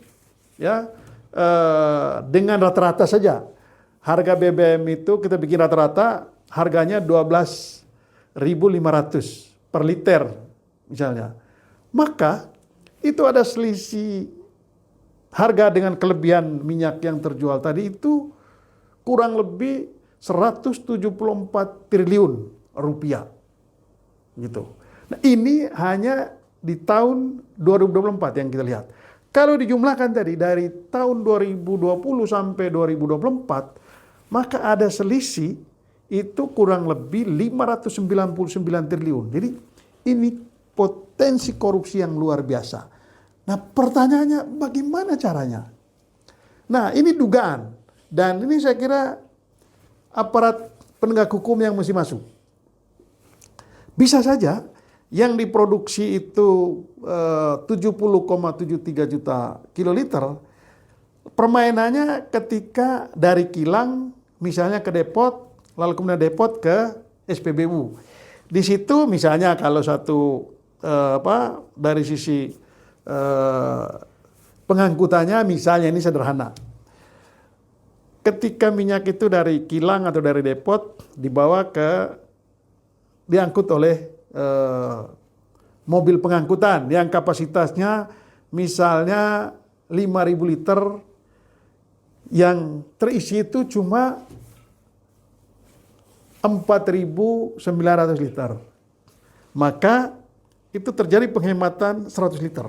ya, dengan rata-rata saja, harga BBM itu kita bikin rata-rata harganya 12.500 per liter misalnya. Maka itu ada selisih harga dengan kelebihan minyak yang terjual tadi itu kurang lebih 174 triliun rupiah. Gitu. Nah, ini hanya di tahun 2024 yang kita lihat. Kalau dijumlahkan tadi dari tahun 2020 sampai 2024, maka ada selisih itu kurang lebih 599 triliun. Jadi ini potensi korupsi yang luar biasa. Nah, pertanyaannya bagaimana caranya? Nah, ini dugaan. Dan ini saya kira aparat penegak hukum yang mesti masuk. Bisa saja yang diproduksi itu 70,73 juta kiloliter, permainannya ketika dari kilang misalnya ke depot, lalu kemudian depot ke SPBU. Di situ misalnya kalau satu dari sisi pengangkutannya misalnya ini sederhana. Ketika minyak itu dari kilang atau dari depot diangkut oleh mobil pengangkutan yang kapasitasnya misalnya 5.000 liter, yang terisi itu cuma 4.900 liter. Maka itu terjadi penghematan 100 liter.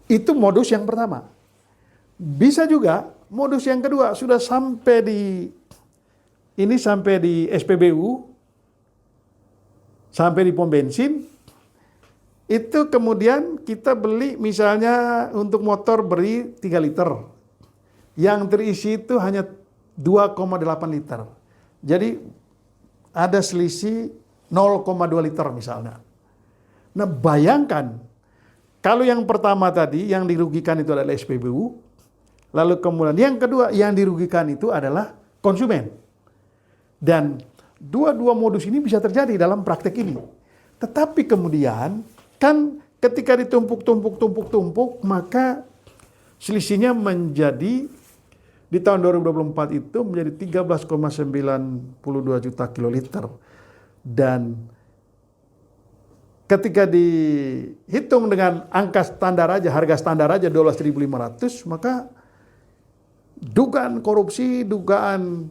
Itu modus yang pertama. Bisa juga modus yang kedua, sudah sampai di SPBU, sampai di pom bensin, itu kemudian kita beli misalnya untuk motor beri 3 liter. Yang terisi itu hanya 2,8 liter. Jadi ada selisih 0,2 liter misalnya. Nah, bayangkan kalau yang pertama tadi yang dirugikan itu adalah SPBU, lalu kemudian yang kedua yang dirugikan itu adalah konsumen. Dan dua-dua modus ini bisa terjadi dalam praktek ini. Tetapi kemudian kan ketika ditumpuk, maka selisihnya menjadi di tahun 2024 itu menjadi 13,92 juta kiloliter. Dan ketika dihitung dengan angka standar aja, harga standar aja 12.500, maka dugaan korupsi, dugaan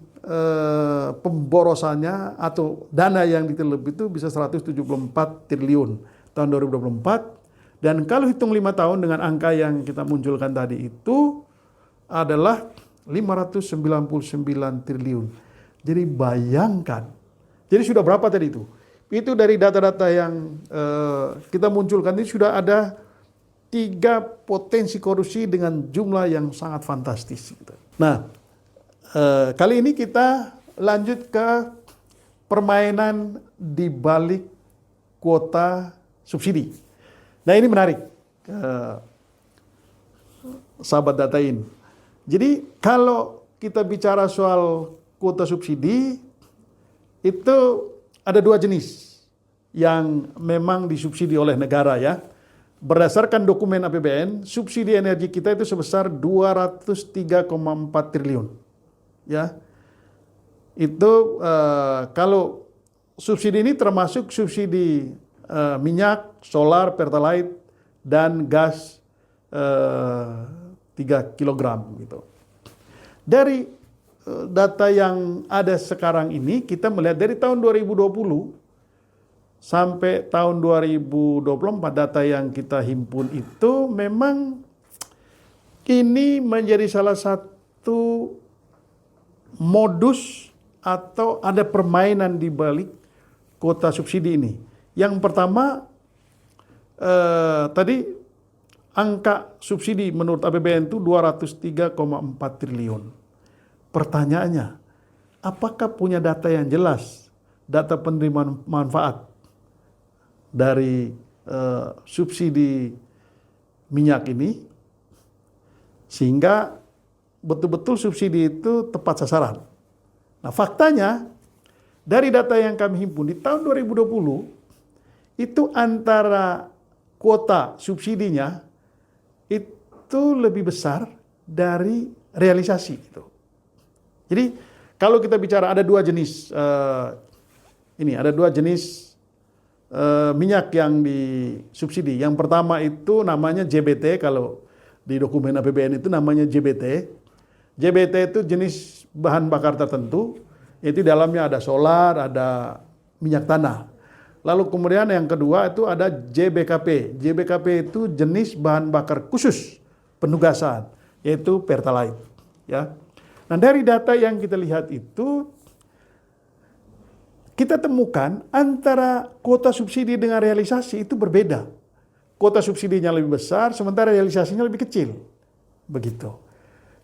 pemborosannya atau dana yang ditelep itu bisa 174 triliun tahun 2024. Dan kalau hitung 5 tahun dengan angka yang kita munculkan tadi itu adalah 599 triliun. Jadi bayangkan. Jadi sudah berapa tadi itu? Itu dari data-data yang kita munculkan ini sudah ada 3 potensi korupsi dengan jumlah yang sangat fantastis. Nah, kali ini kita lanjut ke permainan di balik kuota subsidi. Nah, ini menarik, sahabat Datain. Jadi kalau kita bicara soal kuota subsidi, itu ada 2 jenis yang memang disubsidi oleh negara ya. Berdasarkan dokumen APBN, subsidi energi kita itu sebesar 203,4 triliun. Ya, itu kalau subsidi ini termasuk subsidi minyak, solar, pertalite, dan gas 3 kilogram gitu. Dari data yang ada sekarang ini kita melihat dari tahun 2020 sampai tahun 2024 data yang kita himpun itu memang ini menjadi salah satu modus atau ada permainan di balik kuota subsidi ini. Yang pertama tadi angka subsidi menurut APBN itu 203,4 triliun. Pertanyaannya, apakah punya data yang jelas, data penerimaan manfaat dari subsidi minyak ini, sehingga betul-betul subsidi itu tepat sasaran. Nah, faktanya dari data yang kami himpun di tahun 2020 itu antara kuota subsidinya itu lebih besar dari realisasi itu. Jadi kalau kita bicara ada 2 jenis minyak yang disubsidi. Yang pertama itu namanya JBT, kalau di dokumen APBN itu namanya JBT. JBT itu jenis bahan bakar tertentu, itu dalamnya ada solar, ada minyak tanah. Lalu kemudian yang kedua itu ada JBKP. JBKP itu jenis bahan bakar khusus penugasan, yaitu pertalite. Ya. Nah, dari data yang kita lihat itu, kita temukan antara kuota subsidi dengan realisasi itu berbeda. Kuota subsidinya lebih besar, sementara realisasinya lebih kecil. Begitu.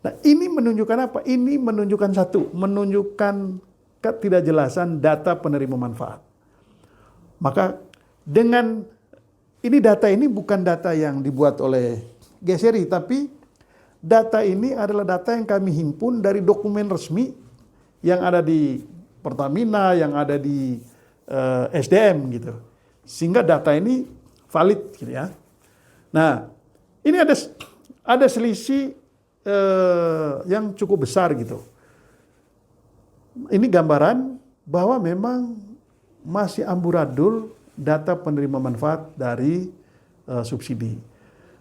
Nah, ini menunjukkan apa? Ini menunjukkan menunjukkan ketidakjelasan data penerima manfaat. Maka dengan data ini bukan data yang dibuat oleh GSRI, tapi data ini adalah data yang kami himpun dari dokumen resmi yang ada di Pertamina, yang ada di SDM gitu. Sehingga data ini valid gitu ya. Nah, ini ada selisih yang cukup besar gitu. Ini gambaran bahwa memang masih amburadul data penerima manfaat dari subsidi.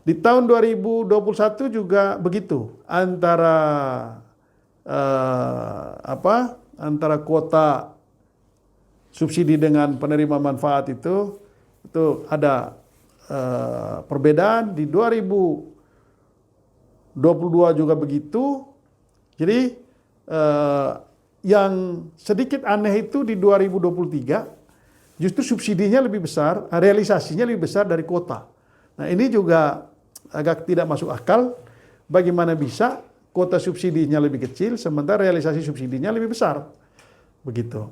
Di tahun 2021 juga begitu, antara kuota subsidi dengan penerima manfaat itu ada perbedaan. Di 2022 juga begitu. Jadi yang sedikit aneh itu di 2023 justru subsidinya lebih besar, realisasinya lebih besar dari kuota. Nah, ini juga agak tidak masuk akal. Bagaimana bisa kuota subsidinya lebih kecil sementara realisasi subsidinya lebih besar? Begitu.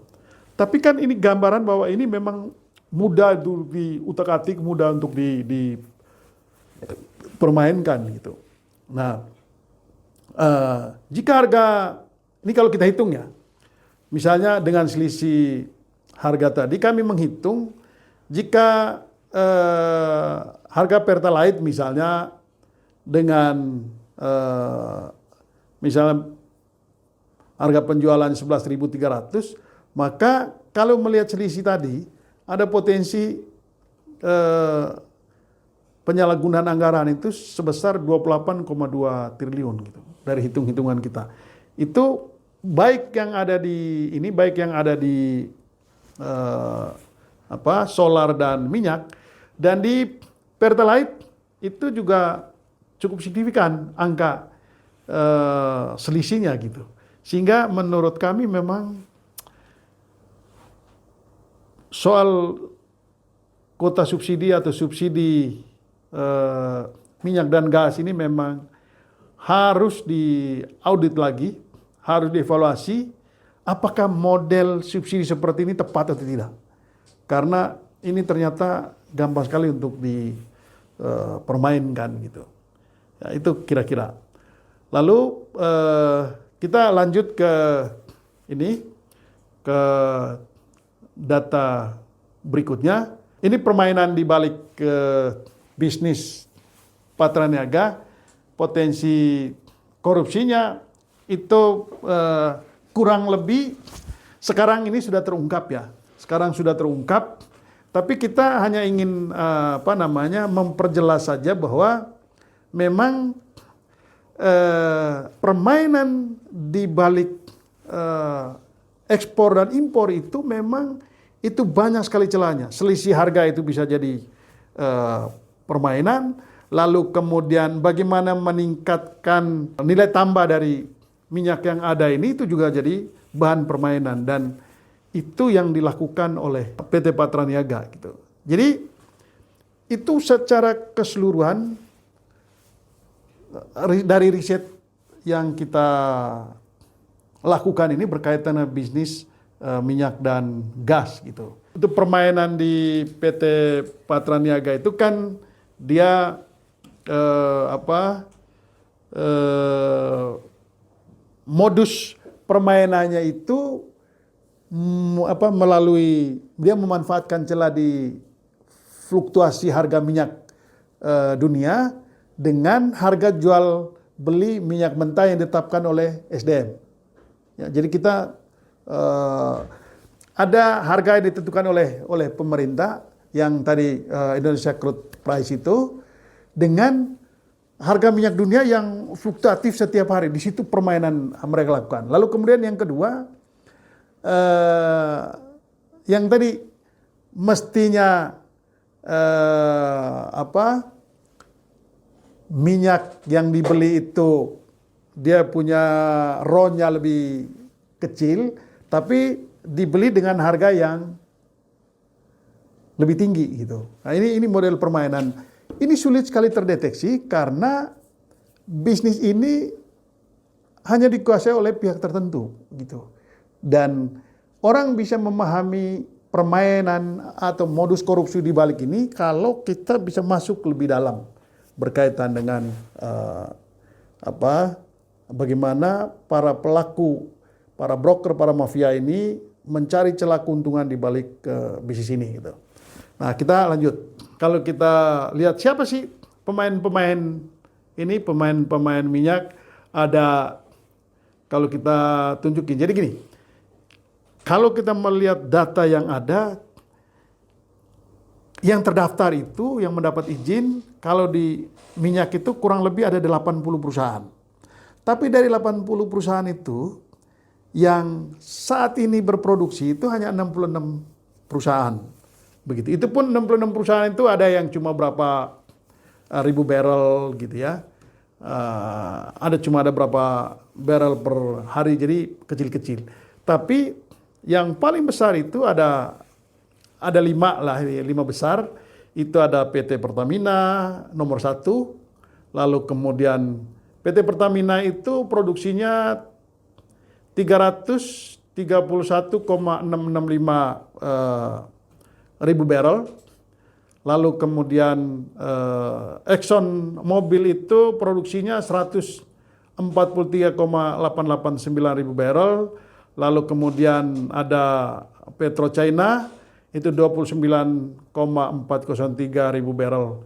Tapi kan ini gambaran bahwa ini memang mudah diutak-atik, mudah untuk dipermainkan gitu. Nah, jika harga Ini kalau kita hitung ya, misalnya dengan selisih harga tadi kami menghitung jika harga Pertalite misalnya dengan misalnya harga penjualan 11.300, maka kalau melihat selisih tadi ada potensi penyalahgunaan anggaran itu sebesar 28,2 triliun gitu dari hitung-hitungan kita. Itu baik yang ada di ini, baik yang ada di solar dan minyak, dan di Pertalite itu juga cukup signifikan angka selisihnya gitu. Sehingga menurut kami memang soal kuota subsidi atau subsidi minyak dan gas ini memang harus diaudit lagi, harus dievaluasi apakah model subsidi seperti ini tepat atau tidak. Karena ini ternyata gampang sekali untuk dipermainkan gitu. Ya, itu kira-kira. Lalu kita lanjut ke data berikutnya. Ini permainan di balik bisnis Patraniaga, potensi korupsinya itu kurang lebih sekarang ini sudah terungkap ya. Sekarang sudah terungkap, tapi kita hanya ingin memperjelas saja bahwa memang permainan di balik ekspor dan impor itu memang itu banyak sekali celahnya. Selisih harga itu bisa jadi permainan, lalu kemudian bagaimana meningkatkan nilai tambah dari minyak yang ada ini itu juga jadi bahan permainan, dan itu yang dilakukan oleh PT Patraniaga gitu. Jadi itu secara keseluruhan dari riset yang kita lakukan ini berkaitan dengan bisnis minyak dan gas gitu. Itu permainan di PT Patraniaga itu kan dia modus permainannya itu melalui dia memanfaatkan celah di fluktuasi harga minyak dunia dengan harga jual beli minyak mentah yang ditetapkan oleh SDM. Ya, jadi kita ada harga yang ditentukan oleh pemerintah yang tadi Indonesia Crude Price itu dengan harga minyak dunia yang fluktuatif setiap hari. Di situ permainan mereka lakukan. Lalu kemudian yang kedua, yang tadi mestinya minyak yang dibeli itu dia punya RON-nya lebih kecil, tapi dibeli dengan harga yang lebih tinggi gitu. Nah, ini model permainan. Ini sulit sekali terdeteksi karena bisnis ini hanya dikuasai oleh pihak tertentu gitu. Dan orang bisa memahami permainan atau modus korupsi di balik ini kalau kita bisa masuk lebih dalam berkaitan dengan bagaimana para pelaku, para broker, para mafia ini mencari celah keuntungan di balik bisnis ini gitu. Nah, kita lanjut. Kalau kita lihat siapa sih pemain-pemain ini, pemain-pemain minyak, ada kalau kita tunjukin. Jadi gini, kalau kita melihat data yang ada, yang terdaftar itu, yang mendapat izin, kalau di minyak itu kurang lebih ada 80 perusahaan. Tapi dari 80 perusahaan itu, yang saat ini berproduksi itu hanya 66 perusahaan. Begitu. Itu pun 66 perusahaan itu ada yang cuma berapa ribu barrel gitu ya. Ada berapa barrel per hari, jadi kecil-kecil. Tapi yang paling besar itu ada 5 besar. Itu ada PT Pertamina nomor 1. Lalu kemudian PT Pertamina itu produksinya 331,665 ribu barrel. Lalu kemudian Exxon Mobil itu produksinya 104,6 43,889 ribu barrel. Lalu kemudian ada PetroChina itu 29,403 ribu barrel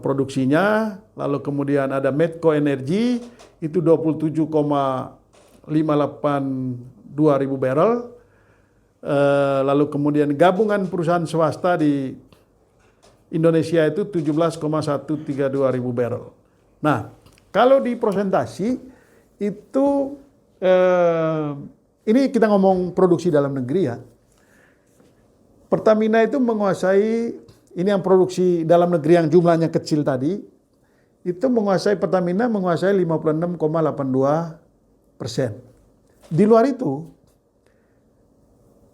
produksinya. Lalu kemudian ada Medco Energy itu 27,582 ribu barrel. Lalu kemudian gabungan perusahaan swasta di Indonesia itu 17,132 ribu barrel. Nah, kalau di prosentasi itu ini kita ngomong produksi dalam negeri ya. Pertamina itu menguasai, ini yang produksi dalam negeri yang jumlahnya kecil tadi, itu Pertamina menguasai 56,82%. Di luar itu,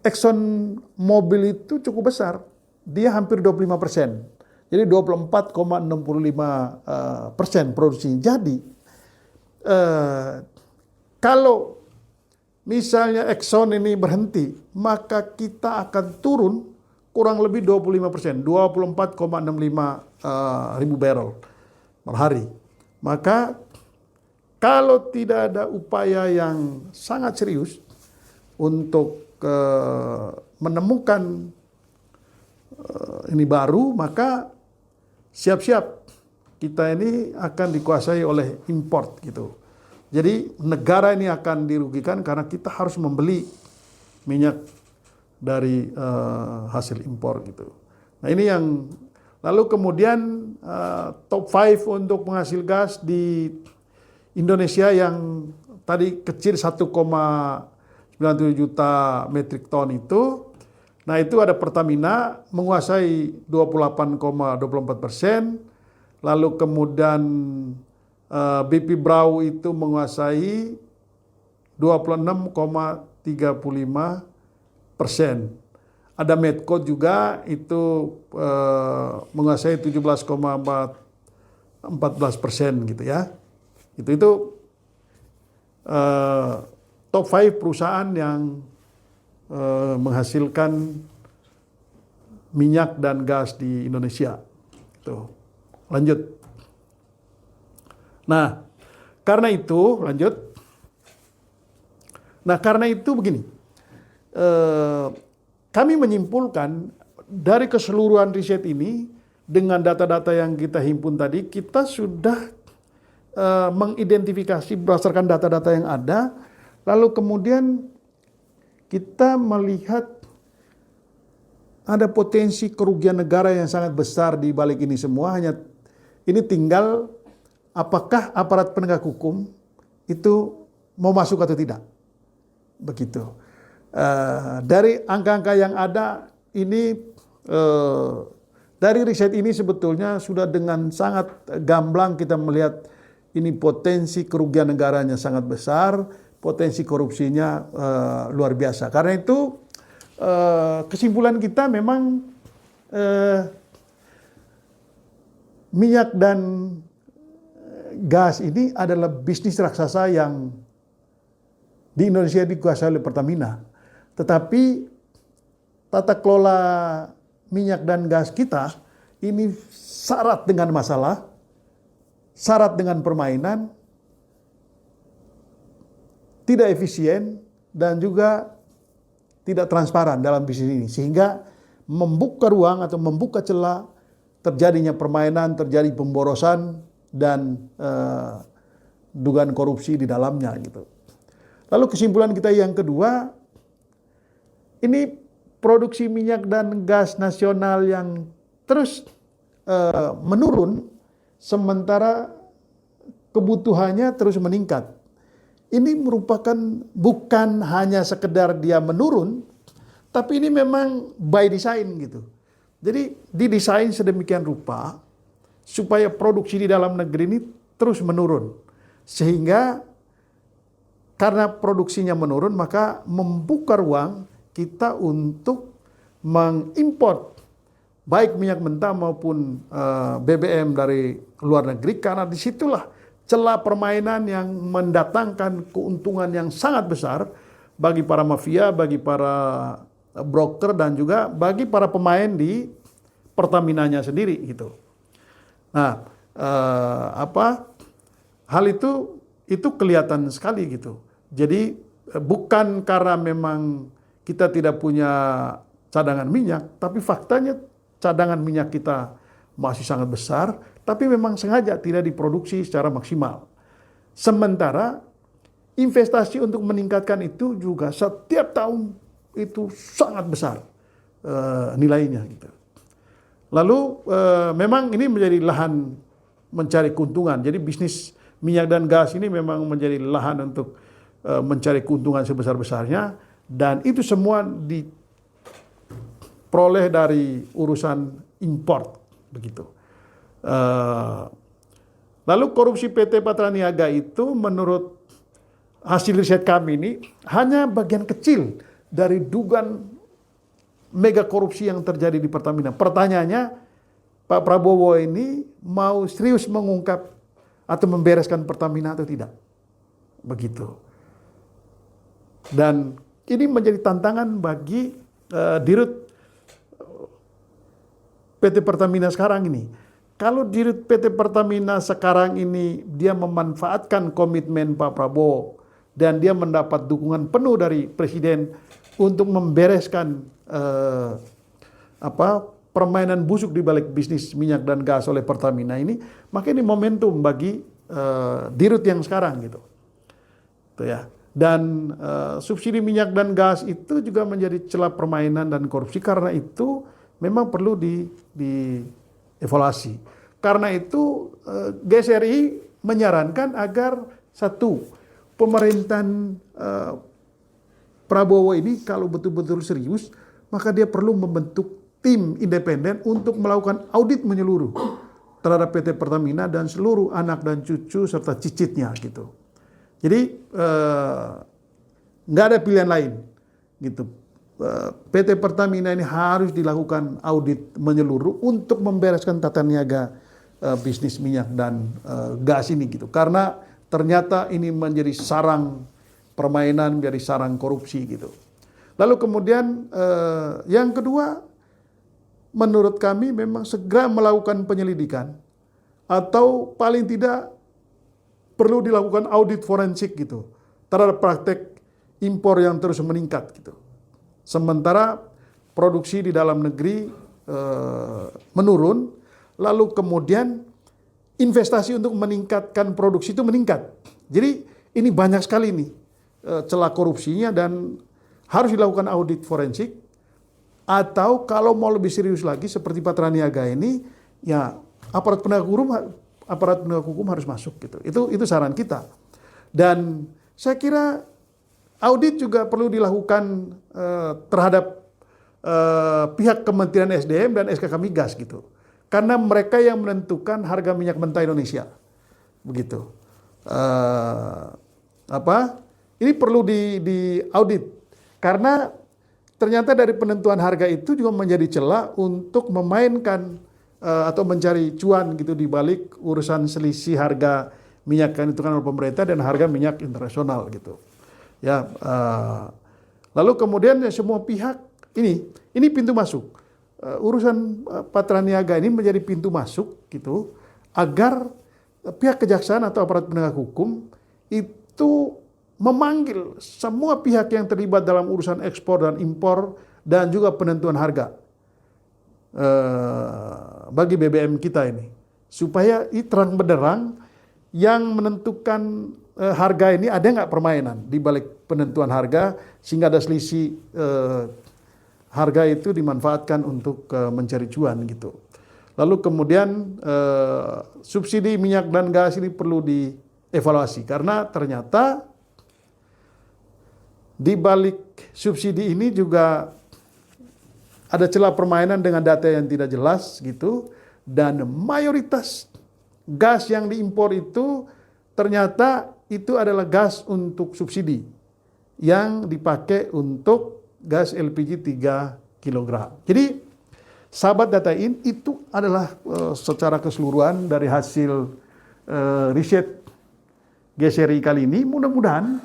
Exxon Mobil itu cukup besar, dia hampir 25%. Jadi 24,65% produksinya. Jadi kalau misalnya Exxon ini berhenti, maka kita akan turun kurang lebih 25%, 24,65 ribu barrel per hari. Maka kalau tidak ada upaya yang sangat serius untuk menemukan ini baru, maka siap-siap kita ini akan dikuasai oleh import gitu. Jadi negara ini akan dirugikan karena kita harus membeli minyak dari hasil impor gitu. Nah ini yang lalu kemudian top 5 untuk penghasil gas di Indonesia yang tadi kecil 1,97 juta metrik ton itu. Nah itu ada Pertamina menguasai 28,24%. Lalu kemudian BP Brau itu menguasai 26,35%. Ada Medco juga itu menguasai 17,14% gitu ya. Itu top 5 perusahaan yang menghasilkan minyak dan gas di Indonesia. Tuh. Lanjut. Nah, karena itu lanjut. Nah, karena itu begini. Kami menyimpulkan dari keseluruhan riset ini dengan data-data yang kita himpun tadi, kita sudah mengidentifikasi berdasarkan data-data yang ada, lalu kemudian kita melihat ada potensi kerugian negara yang sangat besar di balik ini semua. Hanya ini tinggal apakah aparat penegak hukum itu mau masuk atau tidak. Begitu. Dari angka-angka yang ada ini dari riset ini sebetulnya sudah dengan sangat gamblang kita melihat ini potensi kerugian negaranya sangat besar, potensi korupsinya luar biasa. Karena itu kesimpulan kita memang minyak dan gas ini adalah bisnis raksasa yang di Indonesia dikuasai oleh Pertamina. Tetapi tata kelola minyak dan gas kita ini syarat dengan masalah, syarat dengan permainan, tidak efisien dan juga tidak transparan dalam bisnis ini. Sehingga membuka ruang atau membuka celah terjadinya permainan, terjadi pemborosan dan dugaan korupsi di dalamnya gitu. Lalu kesimpulan kita yang kedua, ini produksi minyak dan gas nasional yang terus menurun sementara kebutuhannya terus meningkat. Ini merupakan bukan hanya sekedar dia menurun, tapi ini memang by design gitu. Jadi didesain sedemikian rupa supaya produksi di dalam negeri ini terus menurun. Sehingga karena produksinya menurun, maka membuka ruang kita untuk mengimpor baik minyak mentah maupun BBM dari luar negeri, karena disitulah celah permainan yang mendatangkan keuntungan yang sangat besar bagi para mafia, bagi para broker dan juga bagi para pemain di Pertaminanya sendiri gitu. Nah, hal itu itu kelihatan sekali gitu. Jadi bukan karena memang kita tidak punya cadangan minyak, tapi faktanya cadangan minyak kita masih sangat besar, tapi memang sengaja tidak diproduksi secara maksimal. Sementara investasi untuk meningkatkan itu juga setiap tahun itu sangat besar nilainya gitu. Lalu memang ini menjadi lahan mencari keuntungan. Jadi bisnis minyak dan gas ini memang menjadi lahan untuk mencari keuntungan sebesar-besarnya, dan itu semua diperoleh dari urusan import begitu. Lalu korupsi PT Patraniaga itu menurut hasil riset kami ini hanya bagian kecil dari dugaan mega korupsi yang terjadi di Pertamina. Pertanyaannya, Pak Prabowo ini mau serius mengungkap atau membereskan Pertamina atau tidak? Begitu. Dan ini menjadi tantangan bagi Dirut PT Pertamina sekarang ini. Kalau Dirut PT Pertamina sekarang ini dia memanfaatkan komitmen Pak Prabowo dan dia mendapat dukungan penuh dari Presiden untuk membereskan permainan busuk di balik bisnis minyak dan gas oleh Pertamina ini, maka ini momentum bagi Dirut yang sekarang gitu. Itu ya. Dan subsidi minyak dan gas itu juga menjadi celah permainan dan korupsi, karena itu memang perlu dievaluasi. Karena itu GSRI menyarankan agar satu, pemerintahan Prabowo ini kalau betul-betul serius, maka dia perlu membentuk tim independen untuk melakukan audit menyeluruh terhadap PT Pertamina dan seluruh anak dan cucu serta cicitnya gitu. Jadi nggak ada pilihan lain gitu. PT Pertamina ini harus dilakukan audit menyeluruh untuk membereskan tata niaga bisnis minyak dan gas ini gitu. Karena ternyata ini menjadi sarang permainan, menjadi sarang korupsi gitu. Lalu kemudian yang kedua, menurut kami memang segera melakukan penyelidikan atau paling tidak perlu dilakukan audit forensik gitu terhadap praktek impor yang terus meningkat gitu. Sementara produksi di dalam negeri menurun, lalu kemudian investasi untuk meningkatkan produksi itu meningkat. Jadi ini banyak sekali nih celah korupsinya dan harus dilakukan audit forensik, atau kalau mau lebih serius lagi seperti Patraniaga ini, ya aparat penegak hukum harus masuk gitu. Itu saran kita. Dan saya kira audit juga perlu dilakukan terhadap pihak Kementerian SDM dan SKK Migas gitu. Karena mereka yang menentukan harga minyak mentah Indonesia. Begitu. Ini perlu diaudit. Karena ternyata dari penentuan harga itu juga menjadi celah untuk memainkan atau mencari cuan gitu di balik urusan selisih harga minyak yang ditentukan oleh pemerintah dan harga minyak internasional gitu. Ya, lalu kemudian ya semua pihak ini pintu masuk. Urusan Patraniaga ini menjadi pintu masuk gitu agar pihak kejaksaan atau aparat penegak hukum itu memanggil semua pihak yang terlibat dalam urusan ekspor dan impor dan juga penentuan harga bagi BBM kita ini, supaya terang benderang yang menentukan harga ini ada nggak permainan di balik penentuan harga sehingga ada selisih harga itu dimanfaatkan untuk mencari cuan gitu. Lalu kemudian subsidi minyak dan gas ini perlu dievaluasi karena ternyata di balik subsidi ini juga ada celah permainan dengan data yang tidak jelas gitu, dan mayoritas gas yang diimpor itu ternyata itu adalah gas untuk subsidi yang dipakai untuk gas LPG 3 kg. Jadi sahabat datain itu adalah secara keseluruhan dari hasil riset GSRI kali ini. Mudah-mudahan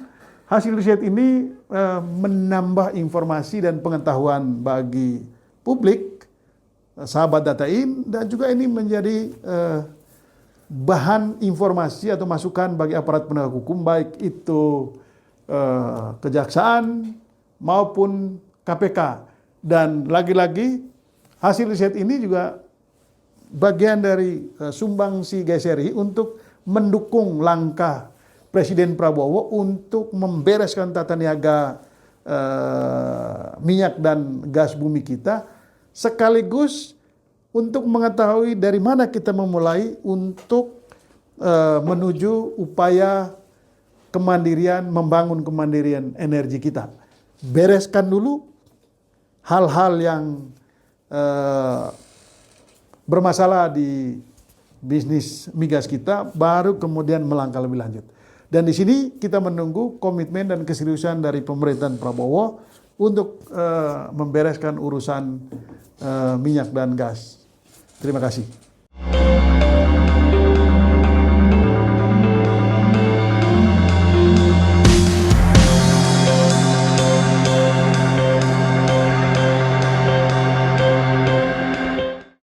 hasil riset ini menambah informasi dan pengetahuan bagi publik, sahabat datain, dan juga ini menjadi bahan informasi atau masukan bagi aparat penegak hukum, baik itu kejaksaan maupun KPK. Dan lagi-lagi hasil riset ini juga bagian dari sumbangsi GSRI untuk mendukung langkah Presiden Prabowo untuk membereskan tata niaga minyak dan gas bumi kita, sekaligus untuk mengetahui dari mana kita memulai untuk menuju upaya kemandirian, membangun kemandirian energi kita. Bereskan dulu hal-hal yang bermasalah di bisnis migas kita, baru kemudian melangkah lebih lanjut. Dan di sini kita menunggu komitmen dan keseriusan dari pemerintahan Prabowo untuk membereskan urusan minyak dan gas. Terima kasih.